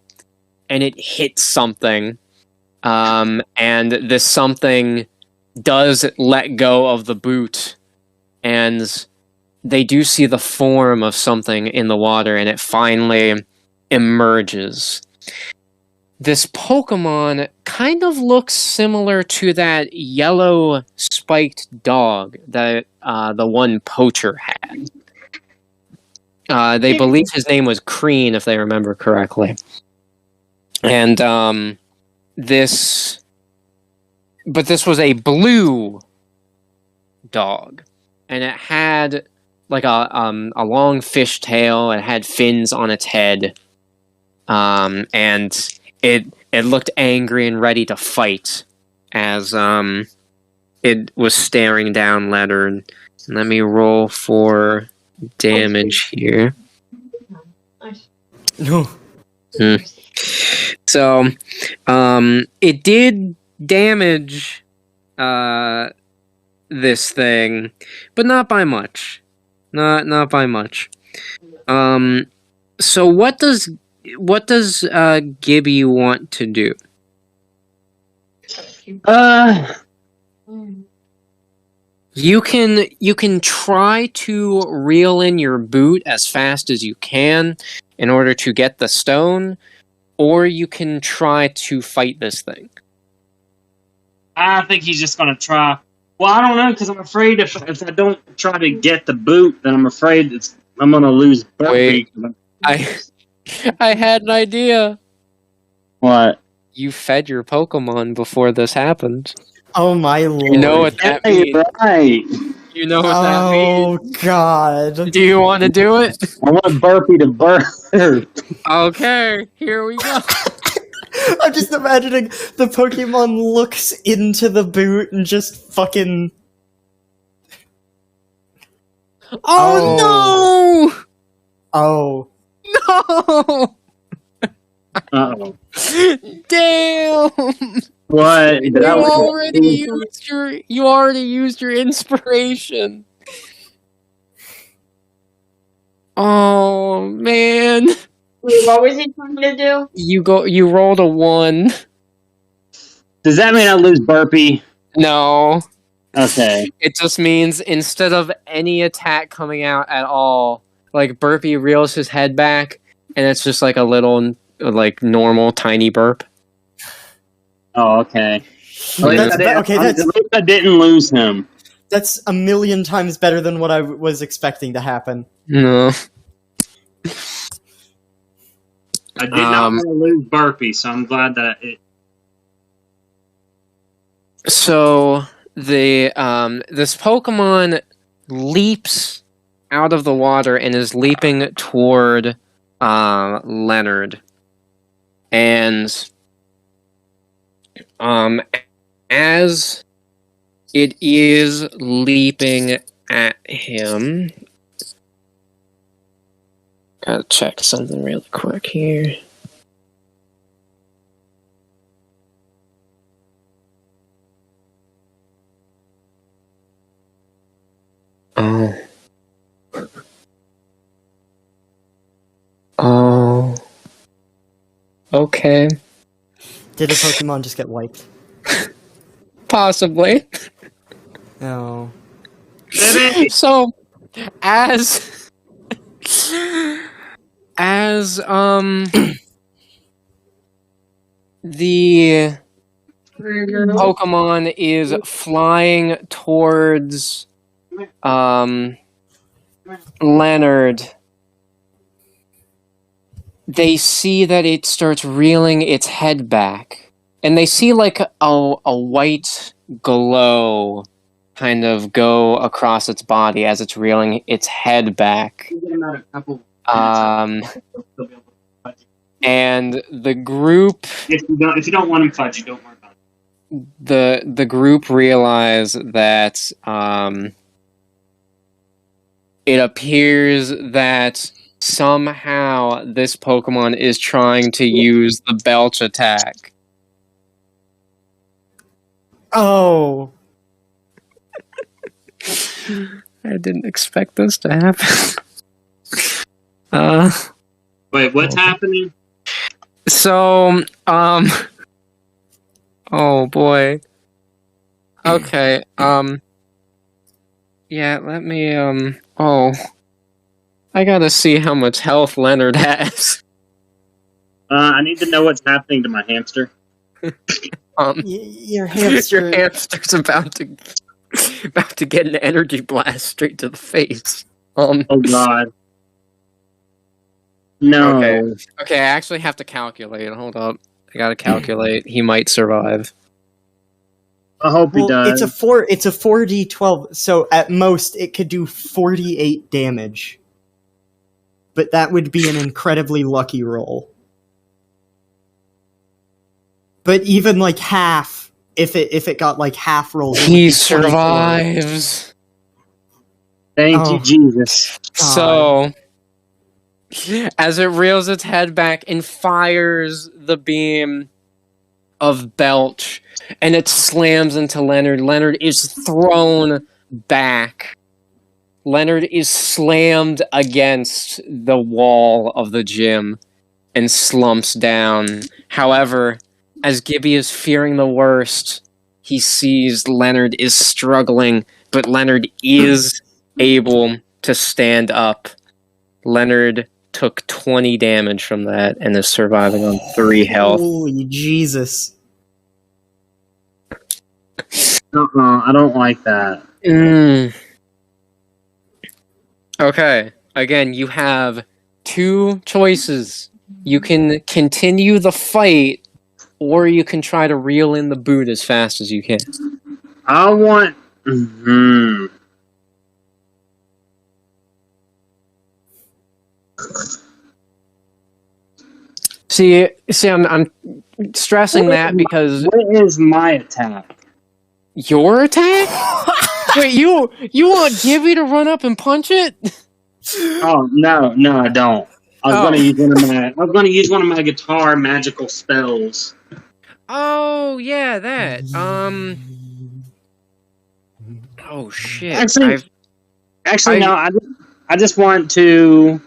and it hits something. And this something does let go of the boot, and they do see the form of something in the water, and it finally emerges. This Pokemon kind of looks similar to that yellow spiked dog that the one poacher had. They believe his name was Crean, if they remember correctly. And this was a blue dog, and it had a long fish tail. It had fins on its head, and it looked angry and ready to fight as it was staring down Leonard. Let me roll for damage here. Nice. No. So, it did damage this thing, but not by much. Not by much. So what does Gibby want to do? You can try to reel in your boot as fast as you can in order to get the stone, or you can try to fight this thing. I think he's just going to try. Well, I don't know, because I'm afraid if I don't try to get the boot, then I'm afraid I'm going to lose Burpee. I had an idea. What? You fed your Pokemon before this happened. Oh my lord. You know what that means. Right. You know what that means. Oh god. Do you want to do it? I want Burpee to burp. Okay, here we go. I'm just imagining the Pokemon looks into the boot and just fucking... Oh, Oh. no! Uh-oh. Damn! What? You already used your inspiration. Oh man. Wait, what was he trying to do? You rolled a 1. Does that mean I lose Burpee? No. Okay. It just means instead of any attack coming out at all, like Burpee reels his head back and it's just like a little like normal tiny burp. Oh, okay. That's At least I didn't lose him. That's a million times better than what I was expecting to happen. No. I did not want to lose Burpee, so I'm glad that it... So the this Pokemon leaps out of the water and is leaping toward Leonard. And as it is leaping at him, gotta check something really quick here. Oh. Oh. Okay. Did the Pokemon just get wiped? Possibly. No. So, as the Pokemon is flying towards Leonard, they see that it starts reeling its head back, and they see like a white glow kind of go across its body as it's reeling its head back. And the group, If you don't want him fudgy, don't worry about it. the group realize that it appears that somehow this Pokemon is trying to use the Belch attack. Oh. I didn't expect this to happen. Wait, what's happening? So, oh boy. Okay, yeah, let me, oh. I gotta see how much health Leonard has. I need to know what's happening to my hamster. Your hamster... Your hamster's about to get an energy blast straight to the face. Oh god. No. Okay, I actually have to calculate. Hold up. I gotta calculate. He might survive. I hope he does. It's a 4d12, so at most it could do 48 damage. But that would be an incredibly lucky roll. But even like half, if it got like half rolls, it would He be 24. survives. Thank you, Jesus. So, as it reels its head back and fires the beam of belch, and it slams into Leonard. Leonard is thrown back. Leonard is slammed against the wall of the gym and slumps down. However, as Gibby is fearing the worst, he sees Leonard is struggling, but Leonard is able to stand up. Leonard took 20 damage from that and is surviving on 3 health. Holy Jesus. I don't like that. Okay, again, you have 2 choices. You can continue the fight, or you can try to reel in the boot as fast as you can. I want. See, I'm stressing that because What is my attack? your attack. Wait, you want Gibby to run up and punch it? Oh no, I don't. I was gonna use one of my guitar magical spells. Oh yeah, that. Oh shit. Actually, no. I just want to.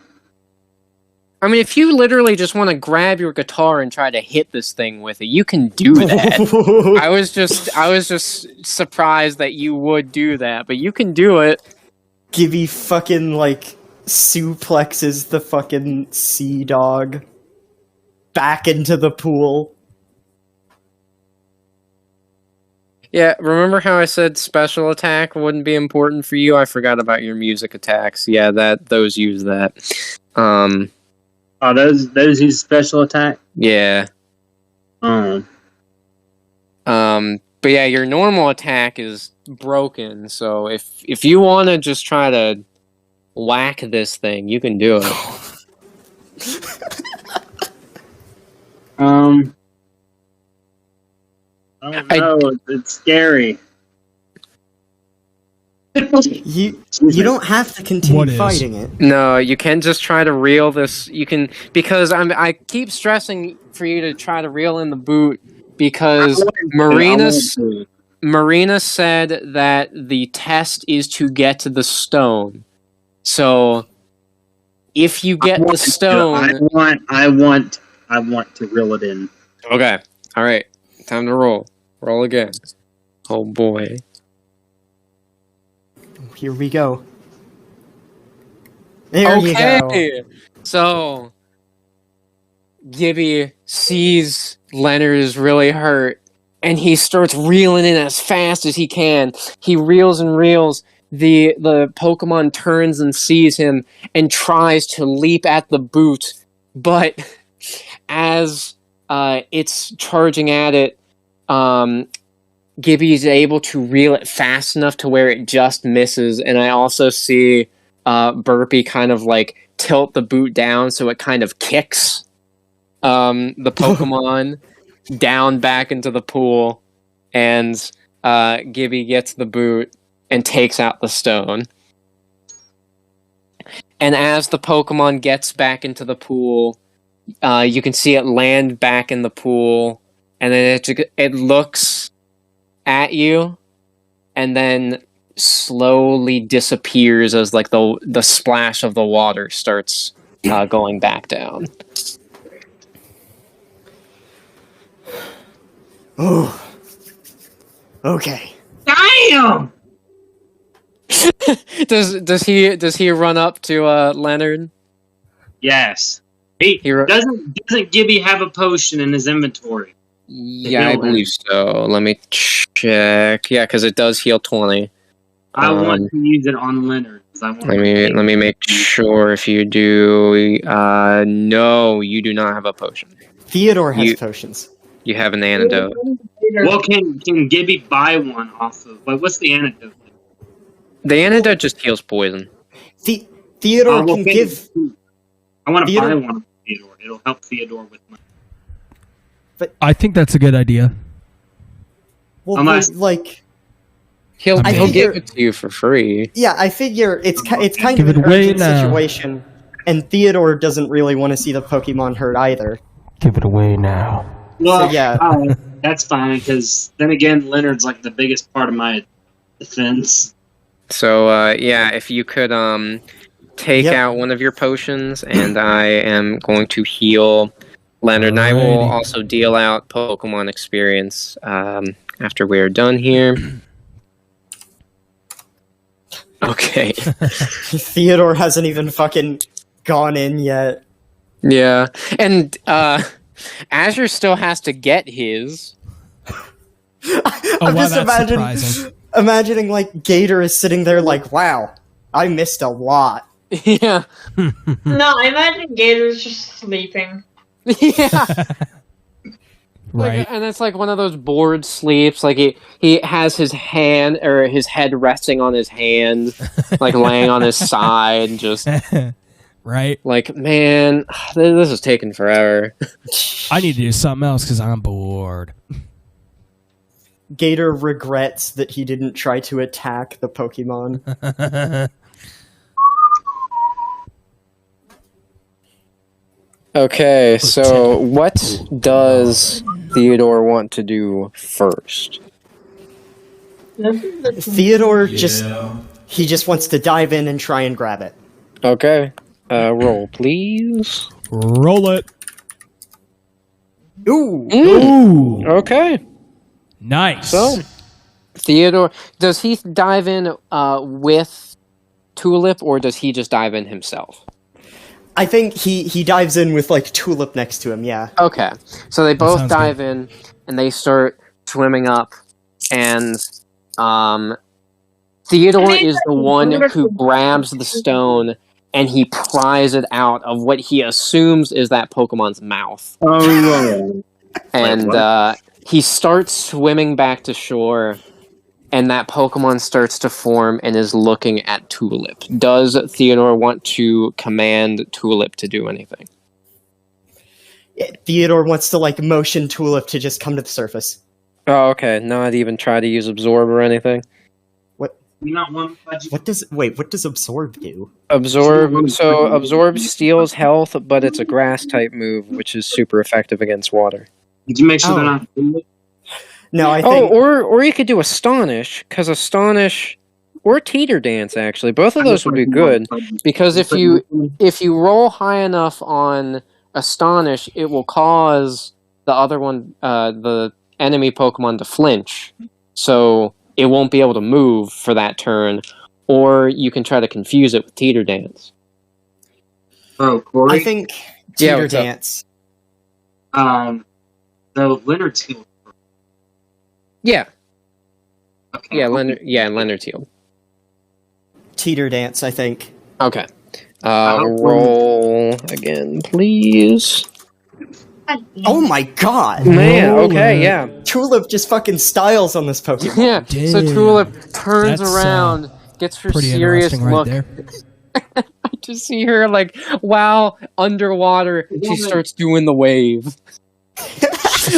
I mean, if you literally just want to grab your guitar and try to hit this thing with it, you can do that. I was just surprised that you would do that, but you can do it. Gibby fucking, like, suplexes the fucking sea dog back into the pool. Yeah, remember how I said special attack wouldn't be important for you? I forgot about your music attacks. Yeah, those use that. Oh, those use special attack? Yeah. But yeah, your normal attack is broken, so if you want to just try to whack this thing, you can do it. I don't know. It's scary. You don't have to continue fighting it. No, you can just try to reel this. You can, because I keep stressing for you to try to reel in the boot because Marina said that the test is to get to the stone. So if you get the stone, I want to reel it in. Okay. All right. Time to roll. Roll again. Oh boy. Here we go. There you go. So Gibby sees Leonard is really hurt, and he starts reeling in as fast as he can. He reels and reels. The Pokemon turns and sees him and tries to leap at the boot, but as it's charging at it, Gibby is able to reel it fast enough to where it just misses, and I also see Burpee kind of like tilt the boot down so it kind of kicks the Pokemon down back into the pool, and Gibby gets the boot and takes out the stone. And as the Pokemon gets back into the pool, you can see it land back in the pool, and then it looks at you, and then slowly disappears as like the splash of the water starts going back down. Oh. Okay. Damn! Does he run up to Leonard? Yes. He doesn't Gibby have a potion in his inventory? Yeah, I believe so. Let me check. Yeah, because it does heal 20. I want to use it on Leonard. Let me make sure if you do. No, you do not have a potion. Theodore has potions. You have an antidote. Well, can Gibby buy one off of? Like, what's the antidote? The antidote just heals poison. Theodore can give. I want to buy one of Theodore. It'll help Theodore with money. But I think that's a good idea. Well, like he'll give it to you for free. Yeah, I figure it's kind give of an it away urgent now. situation and Theodore doesn't really want to see the Pokemon hurt either. Give it away now. Well, So, yeah. that's fine, because then again, Leonard's like the biggest part of my defense. So, yeah, if you could take Yep. out one of your potions, and I am going to heal Leonard, and I will Alrighty. also deal out Pokemon experience after we're done here. Okay. Theodore hasn't even fucking gone in yet. Yeah, and Azure still has to get his. I'm wow, just that's surprising. imagining like Gator is sitting there like, wow, I missed a lot. Yeah. No, I imagine Gator's just sleeping. Yeah. Right. Like, and it's like one of those bored sleeps. Like he has his hand or his head resting on his hand, like laying on his side, just Right. like, man, this is taking forever. I need to do something else because I'm bored. Gator regrets that he didn't try to attack the Pokemon. Okay, so what does Theodore want to do first? Theodore just wants to dive in and try and grab it. Okay, roll, please. Roll it. Ooh, Ooh. Okay, Nice. so Theodore, does he dive in with Tulip, or does he just dive in himself? I think he dives in with like Tulip next to him. Yeah. Okay, so they both sounds dive in and they start swimming up, and Theodore is the one who grabs the stone and he pries it out of what he assumes is that Pokemon's mouth, Oh, and he starts swimming back to shore. And that Pokemon starts to form and is looking at Tulip. Does Theodore want to command Tulip to do anything? Theodore wants to like motion Tulip to just come to the surface. Oh, okay. Not even try to use Absorb or anything? you not one budget. What does Absorb do? Absorb steals health, but it's a grass type move, which is super effective against water. Did you make sure Oh. they're not? No, I Oh, think or you could do Astonish, because Astonish or Teeter Dance actually. Both of those would be good, because if you roll high enough on Astonish, it will cause the other one, the enemy Pokemon, to flinch, so it won't be able to move for that turn. Or you can try to confuse it with Teeter Dance. Oh, Corey. I think Yeah, Teeter what's up? Dance. So Leonard's healed. Yeah, Okay. yeah, Leonard Teal. Teeter Dance, I think. Okay. don't Roll again, please. Oh my god! Man, Roll okay, it. yeah. Tulip just fucking styles on this Pokemon. Yeah, so Damn. Tulip turns That's, around, gets her Pretty serious interesting right look. there. To see her, like, while underwater, she starts doing the wave.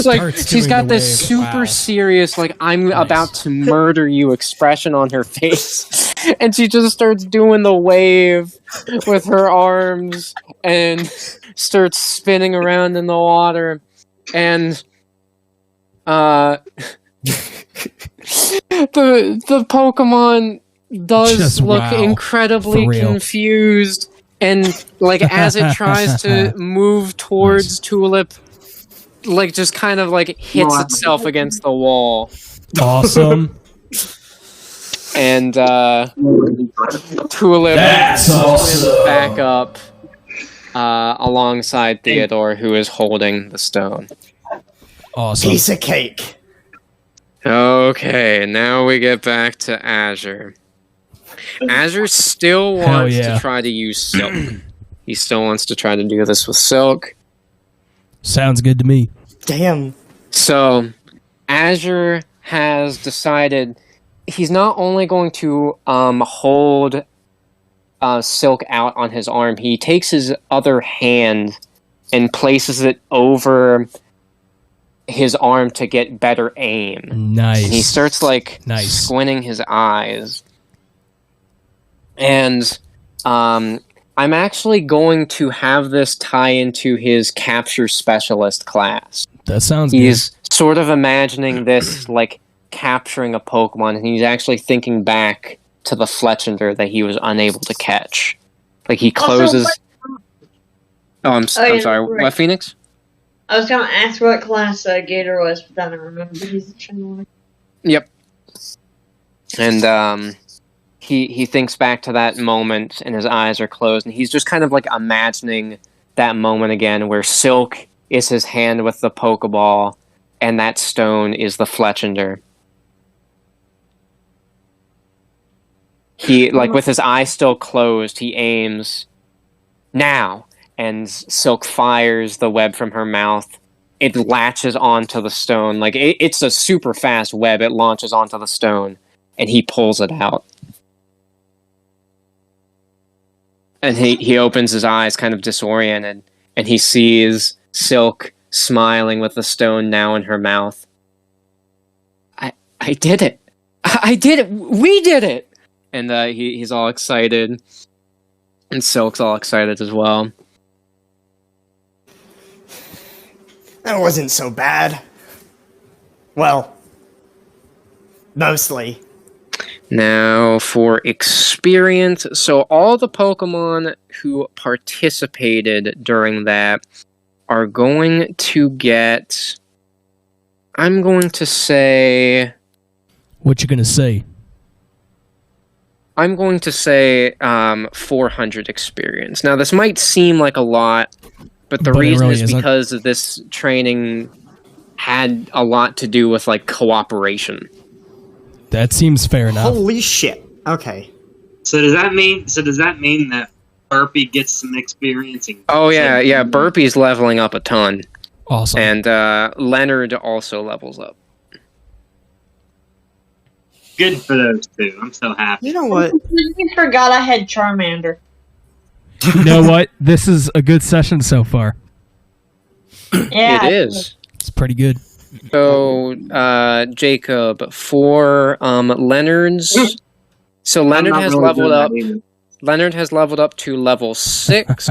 Like, Starts she's doing got the this wave. super Wow. serious, like, I'm Nice. about to murder you expression on her face. And she just starts doing the wave with her arms and starts spinning around in the water. And the Pokemon does Just look wow. incredibly For real. confused, and like as it tries to move towards Tulip, like just kind of like hits itself against the wall, Awesome. and Tulip That's swims back up alongside Theodore, who is holding the stone. Awesome. Piece of cake. Okay, now we get back to Azure. Azure still Hell wants yeah. to try to use Silk. He still wants to try to do this with Silk. Sounds good to me. Damn. So, Azure has decided he's not only going to hold Silk out on his arm, he takes his other hand and places it over his arm to get better aim. Nice. And he starts like Nice. squinting his eyes, and I'm actually going to have this tie into his capture specialist class. That sounds He's sort of imagining this like capturing a Pokemon, and he's actually thinking back to the Fletchinder that he was unable to catch. Like he closes. I'm sorry. right. What, Phoenix? I was gonna ask what class Gator was, but then I remember he's a Chinese. Yep. And he thinks back to that moment, and his eyes are closed, and he's just kind of like imagining that moment again, where Silk is his hand with the Pokeball, and that stone is the Fletchinder. He, like, with his eyes still closed, he aims now, and Silk fires the web from her mouth. It latches onto the stone. Like, it's a super fast web. It launches onto the stone, and he pulls it out. And he opens his eyes, kind of disoriented, and he sees Silk smiling with the stone now in her mouth. I did it! I did it! We did it! And he's all excited. And Silk's all excited as well. That wasn't so bad. Well, mostly. Now, for experience, so all the Pokemon who participated during that are going to get... I'm going to say... What you gonna say? I'm going to say 400 experience. Now, this might seem like a lot, but the reason really is isn't. because this training had a lot to do with, like, cooperation. That seems fair enough. Holy shit. Okay. So does that mean that Burpee gets some experience? Oh, yeah, Burpee's leveling up a ton. Awesome. And Leonard also levels up. Good for those two. I'm so happy. You know what? I forgot I had Charmander. You know what? This is a good session so far. Yeah, It is. It's pretty good. So, Jacob, for Leonard's... So Leonard I'm not has really leveled good at up... that either. Leonard has leveled up to level 6.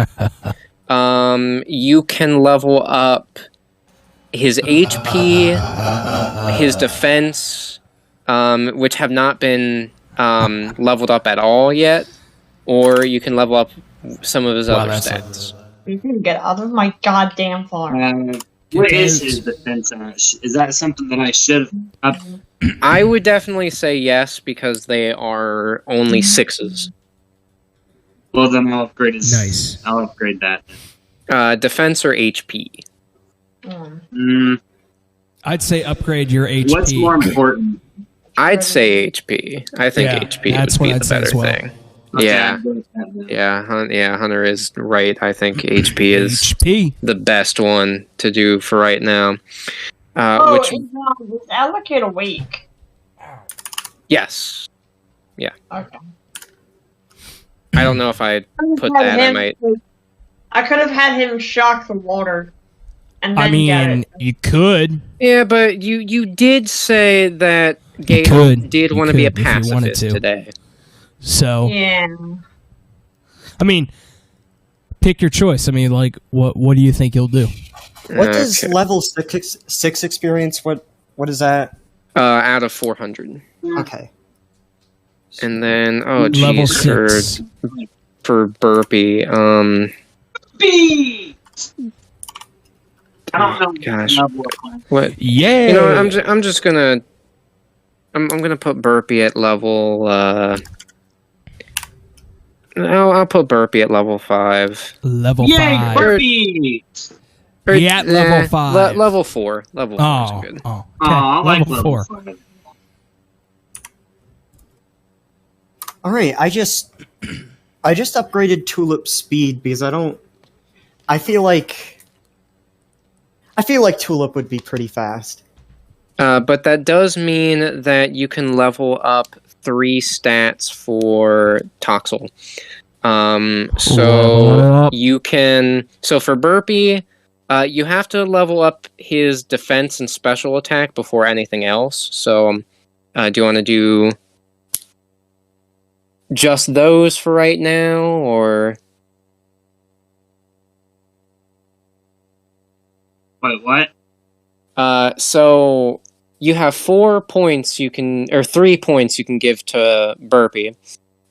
You can level up his HP, his defense, which have not been leveled up at all yet, or you can level up some of his other that's stats. you can get out of my goddamn farm. What It is is. his defense at? Is that something that I should have? I would definitely say yes, because they are only 6s. Well, then I'll upgrade his. Nice. I'll upgrade that. Defense or HP? I'd say upgrade your HP. What's more important? I'd say HP. I think Yeah, HP that's would be what the I'd say better as well. thing. Okay, Yeah. I'll go with that then. Yeah, Hunter is right. I think HP is HP. the best one to do for right now. Is allocate a week? Yes. Okay. I don't know if I put that. I might. I could have had him shock the water, and then I get mean, it. you could. Yeah, but you did say that Gabe could. did You want to be a could if you wanted pacifist to. today. So, Yeah. I mean, pick your choice. I mean, like, what do you think you'll do? What does Okay. level 6 experience? What is that? Out of 400, Okay. and then Level geez, 6. for Burpee. B. I don't know. Gosh. Level up. What? Yeah. You know, I'm just gonna. I'm gonna put Burpee at level. I'll put Burpee at level 5. Level Yay, 5. Burpee! Or, He at level 5. Level 4. Level 4 Oh, is good. oh, okay. Aw, I like level 4. 5. All right. I just upgraded Tulip's speed because I feel like Tulip would be pretty fast. But that does mean that you can level up 3 stats for Toxel. Level So up. you can. So for Burpee, you have to level up his defense and special attack before anything else. So, do you want to do just those for right now, or Wait, what? So you have 4 points you can, or 3 points you can give to Burpee,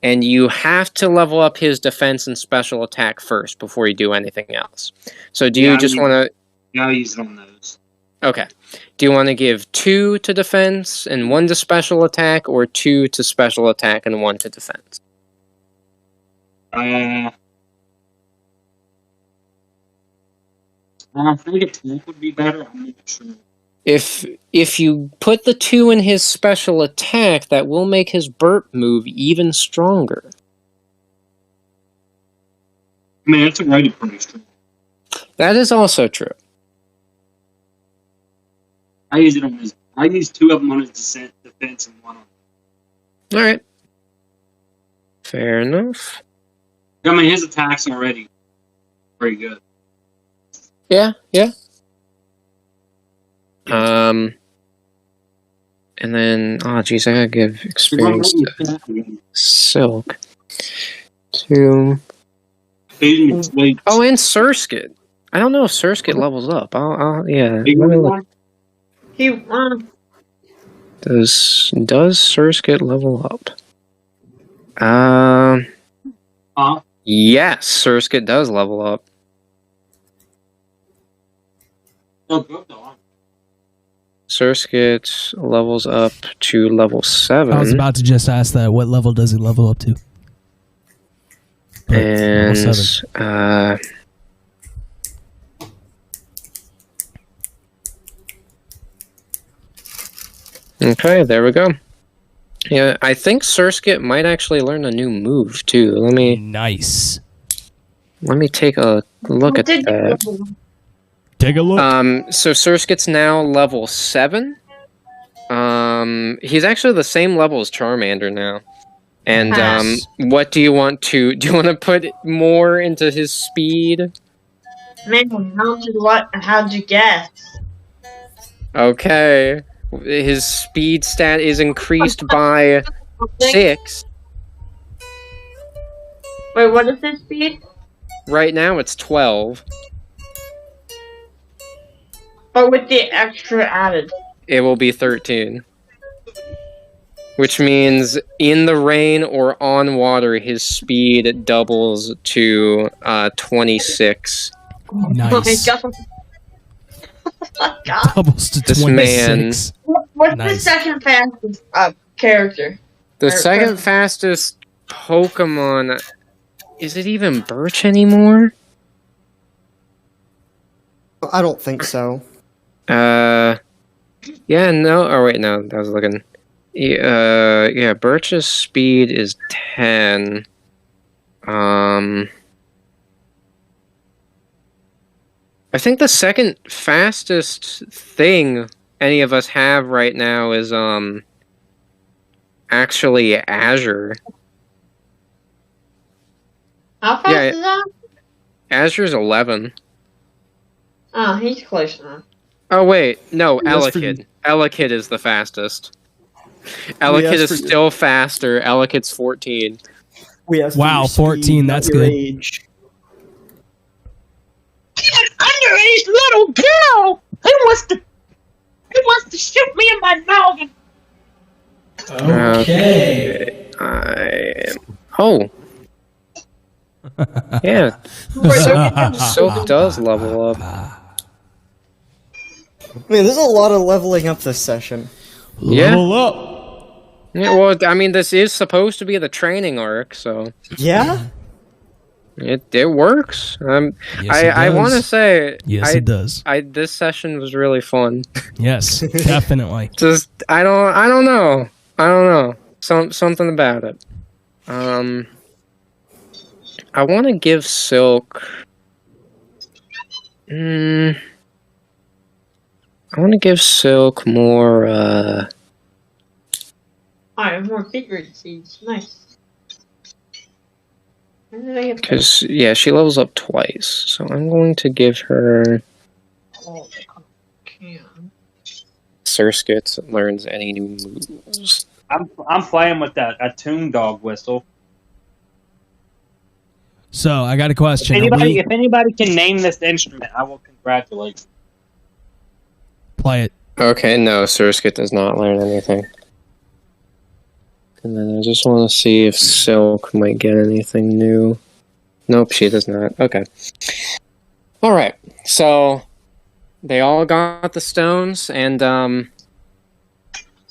and you have to level up his defense and special attack first before you do anything else. So do you just want to? Yeah, I'll use it on those. Okay. Do you want to give 2 to defense and 1 to special attack, or 2 to special attack and 1 to defense? I think attack would be better. I'm not sure. If you put the 2 in his special attack, that will make his burp move even stronger. I mean, it's already pretty strong. That is also true. I use it on his. I use 2 of them on his defense and 1 on. All right. Fair enough. I mean, his attack's already pretty good. Yeah. And then, oh geez, I gotta give experience to Silk. 2. Oh, and Surskit. I don't know if Surskit levels up. Yeah. Let me look. Does Surskit level up? Yes, Surskit does level up. Surskit levels up to level 7. I was about to just ask that. What level does he level up to? But And level 7. Okay, there we go. Yeah, I think Surskit might actually learn a new move too. Let Nice. me take a look at that. Take a look. So Surskit's now level 7. He's actually the same level as Charmander now. And Pass. what do you want to put more into his speed? Man, how'd you guess? Okay. His speed stat is increased by 6. Wait, what is his speed? Right now it's 12. But with the extra added. It will be 13. Which means in the rain or on water, his speed doubles to 26. Nice. Oh my god. Doubles to This 26. What's the Nice. second fastest character? The Or second person? fastest Pokemon... Is it even Birch anymore? I don't think so. Yeah, no. Oh, wait, no. I was looking. Yeah, Birch's speed is 10. I think the second fastest thing any of us have right now is, actually Azure. How fast Yeah, is that? Azure's 11. Oh, he's close enough. Oh, wait. No, Yes, for Elekid. Elekid is the fastest. Elekid Yes, is for- still faster. Elekid's 14. We asked Wow, for your 14, speed, not that's your good. age. Underage little girl who wants to shoot me in my noggin. Okay. Oh. Yeah, Silk does level up. Man, there's a lot of leveling up this session. Yeah. Level up. Yeah, well, I mean, this is supposed to be the training arc, so Yeah? it works. Yes, it I want to does. say, Yes, it does. this session was really fun. Yes, definitely. Just I don't know. Something about it. I want to give Silk. I want to give Silk more. Alright, more secret seeds. Nice. Where did I get Because, yeah, she levels up twice. So I'm going to give her Oh, can. Surskit learns any new moves. I'm playing with a Toon Dog whistle. So I got a question. If anybody can name this instrument, I will congratulate. play it. Okay, no, Surskit does not learn anything. And then I just want to see if Silk might get anything new. Nope, she does not. Okay. Alright, so they all got the stones, and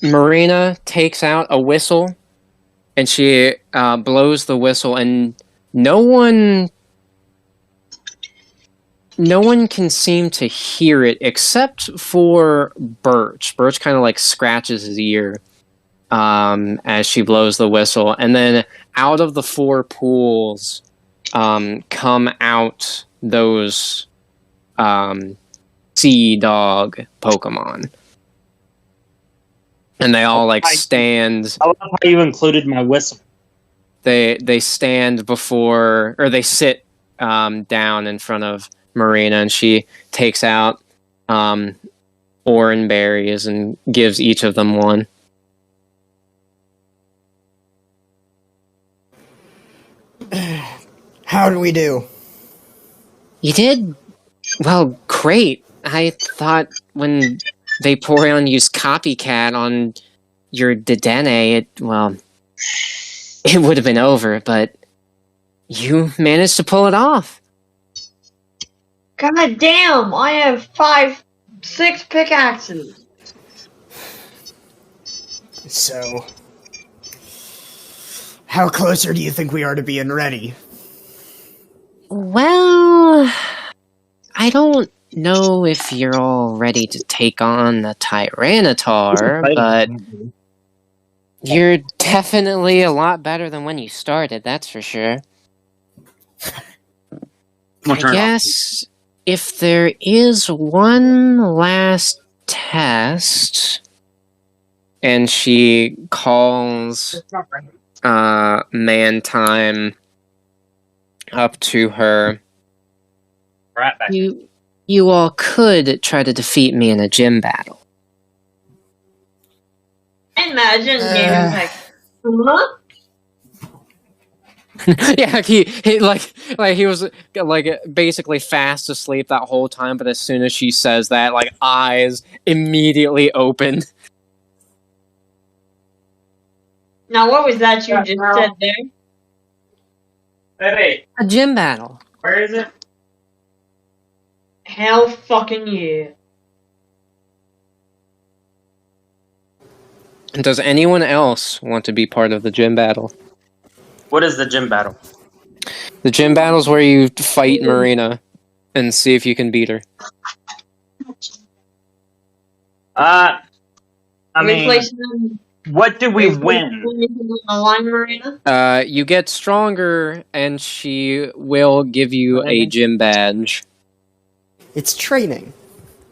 Marina takes out a whistle, and she blows the whistle, and no one can seem to hear it except for Birch. Birch kind of like scratches his ear as she blows the whistle, and then out of the 4 pools come out those sea dog Pokemon. And they all like stand. I love how you included my whistle. They stand before, or they sit down in front of Marina, and she takes out orange berries and gives each of them one. How did we do? You did? Well, great. I thought when Vaporeon used Copycat on your Dedenne, it would have been over, but you managed to pull it off. God damn! I have 6 pickaxes. So, how closer do you think we are to being ready? Well, I don't know if you're all ready to take on the Tyranitar, but you're definitely a lot better than when you started, that's for sure. I guess if there is one last test, and she calls Mantime up to her, Right back. you all could try to defeat me in a gym battle. Imagine Gator's like, huh? Yeah, he he was like basically fast asleep that whole time, but as soon as she says that, like eyes immediately open. Now what was that you just said there? Baby, A gym battle. where is it? Hell fucking yeah. Does anyone else want to be part of the gym battle? What is the gym battle? The gym battle is where you fight Marina and see if you can beat her. I mean, Replacing what do we win? a line Marina? You get stronger, and she will give you a gym badge. It's training.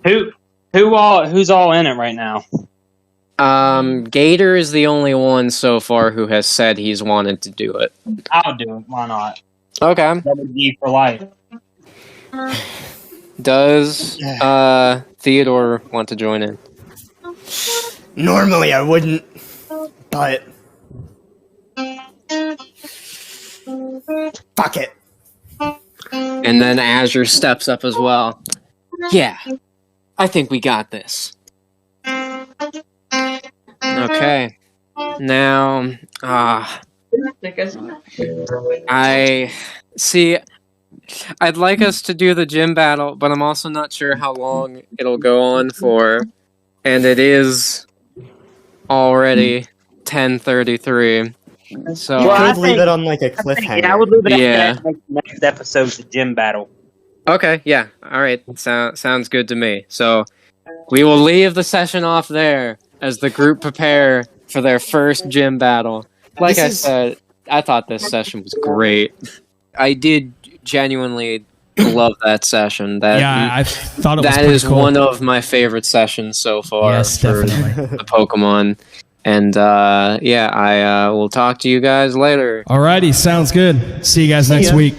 Who's all in it right now? Gator is the only one so far who has said he's wanted to do it. I'll do it. Why not? Okay. That would be for life. Does Theodore want to join in? Normally I wouldn't, but fuck it. And then Azure steps up as well. Yeah, I think we got this. Okay. Now, I'd like us to do the gym battle, but I'm also not sure how long it'll go on for. And it is already 10:33. So You Well, I could leave think- it on like a cliffhanger. Yeah, I would leave it Yeah. at that next episode's the gym battle. okay, yeah, all right, sounds good to me. So we will leave the session off there as the group prepare for their first gym battle. Like I said, I thought this session was great. I did genuinely love that session. I thought it was that pretty is cool. one of my favorite sessions so far Yes, for definitely. the Pokemon. And I will talk to you guys later. Alrighty, sounds good. See you guys next ya. week.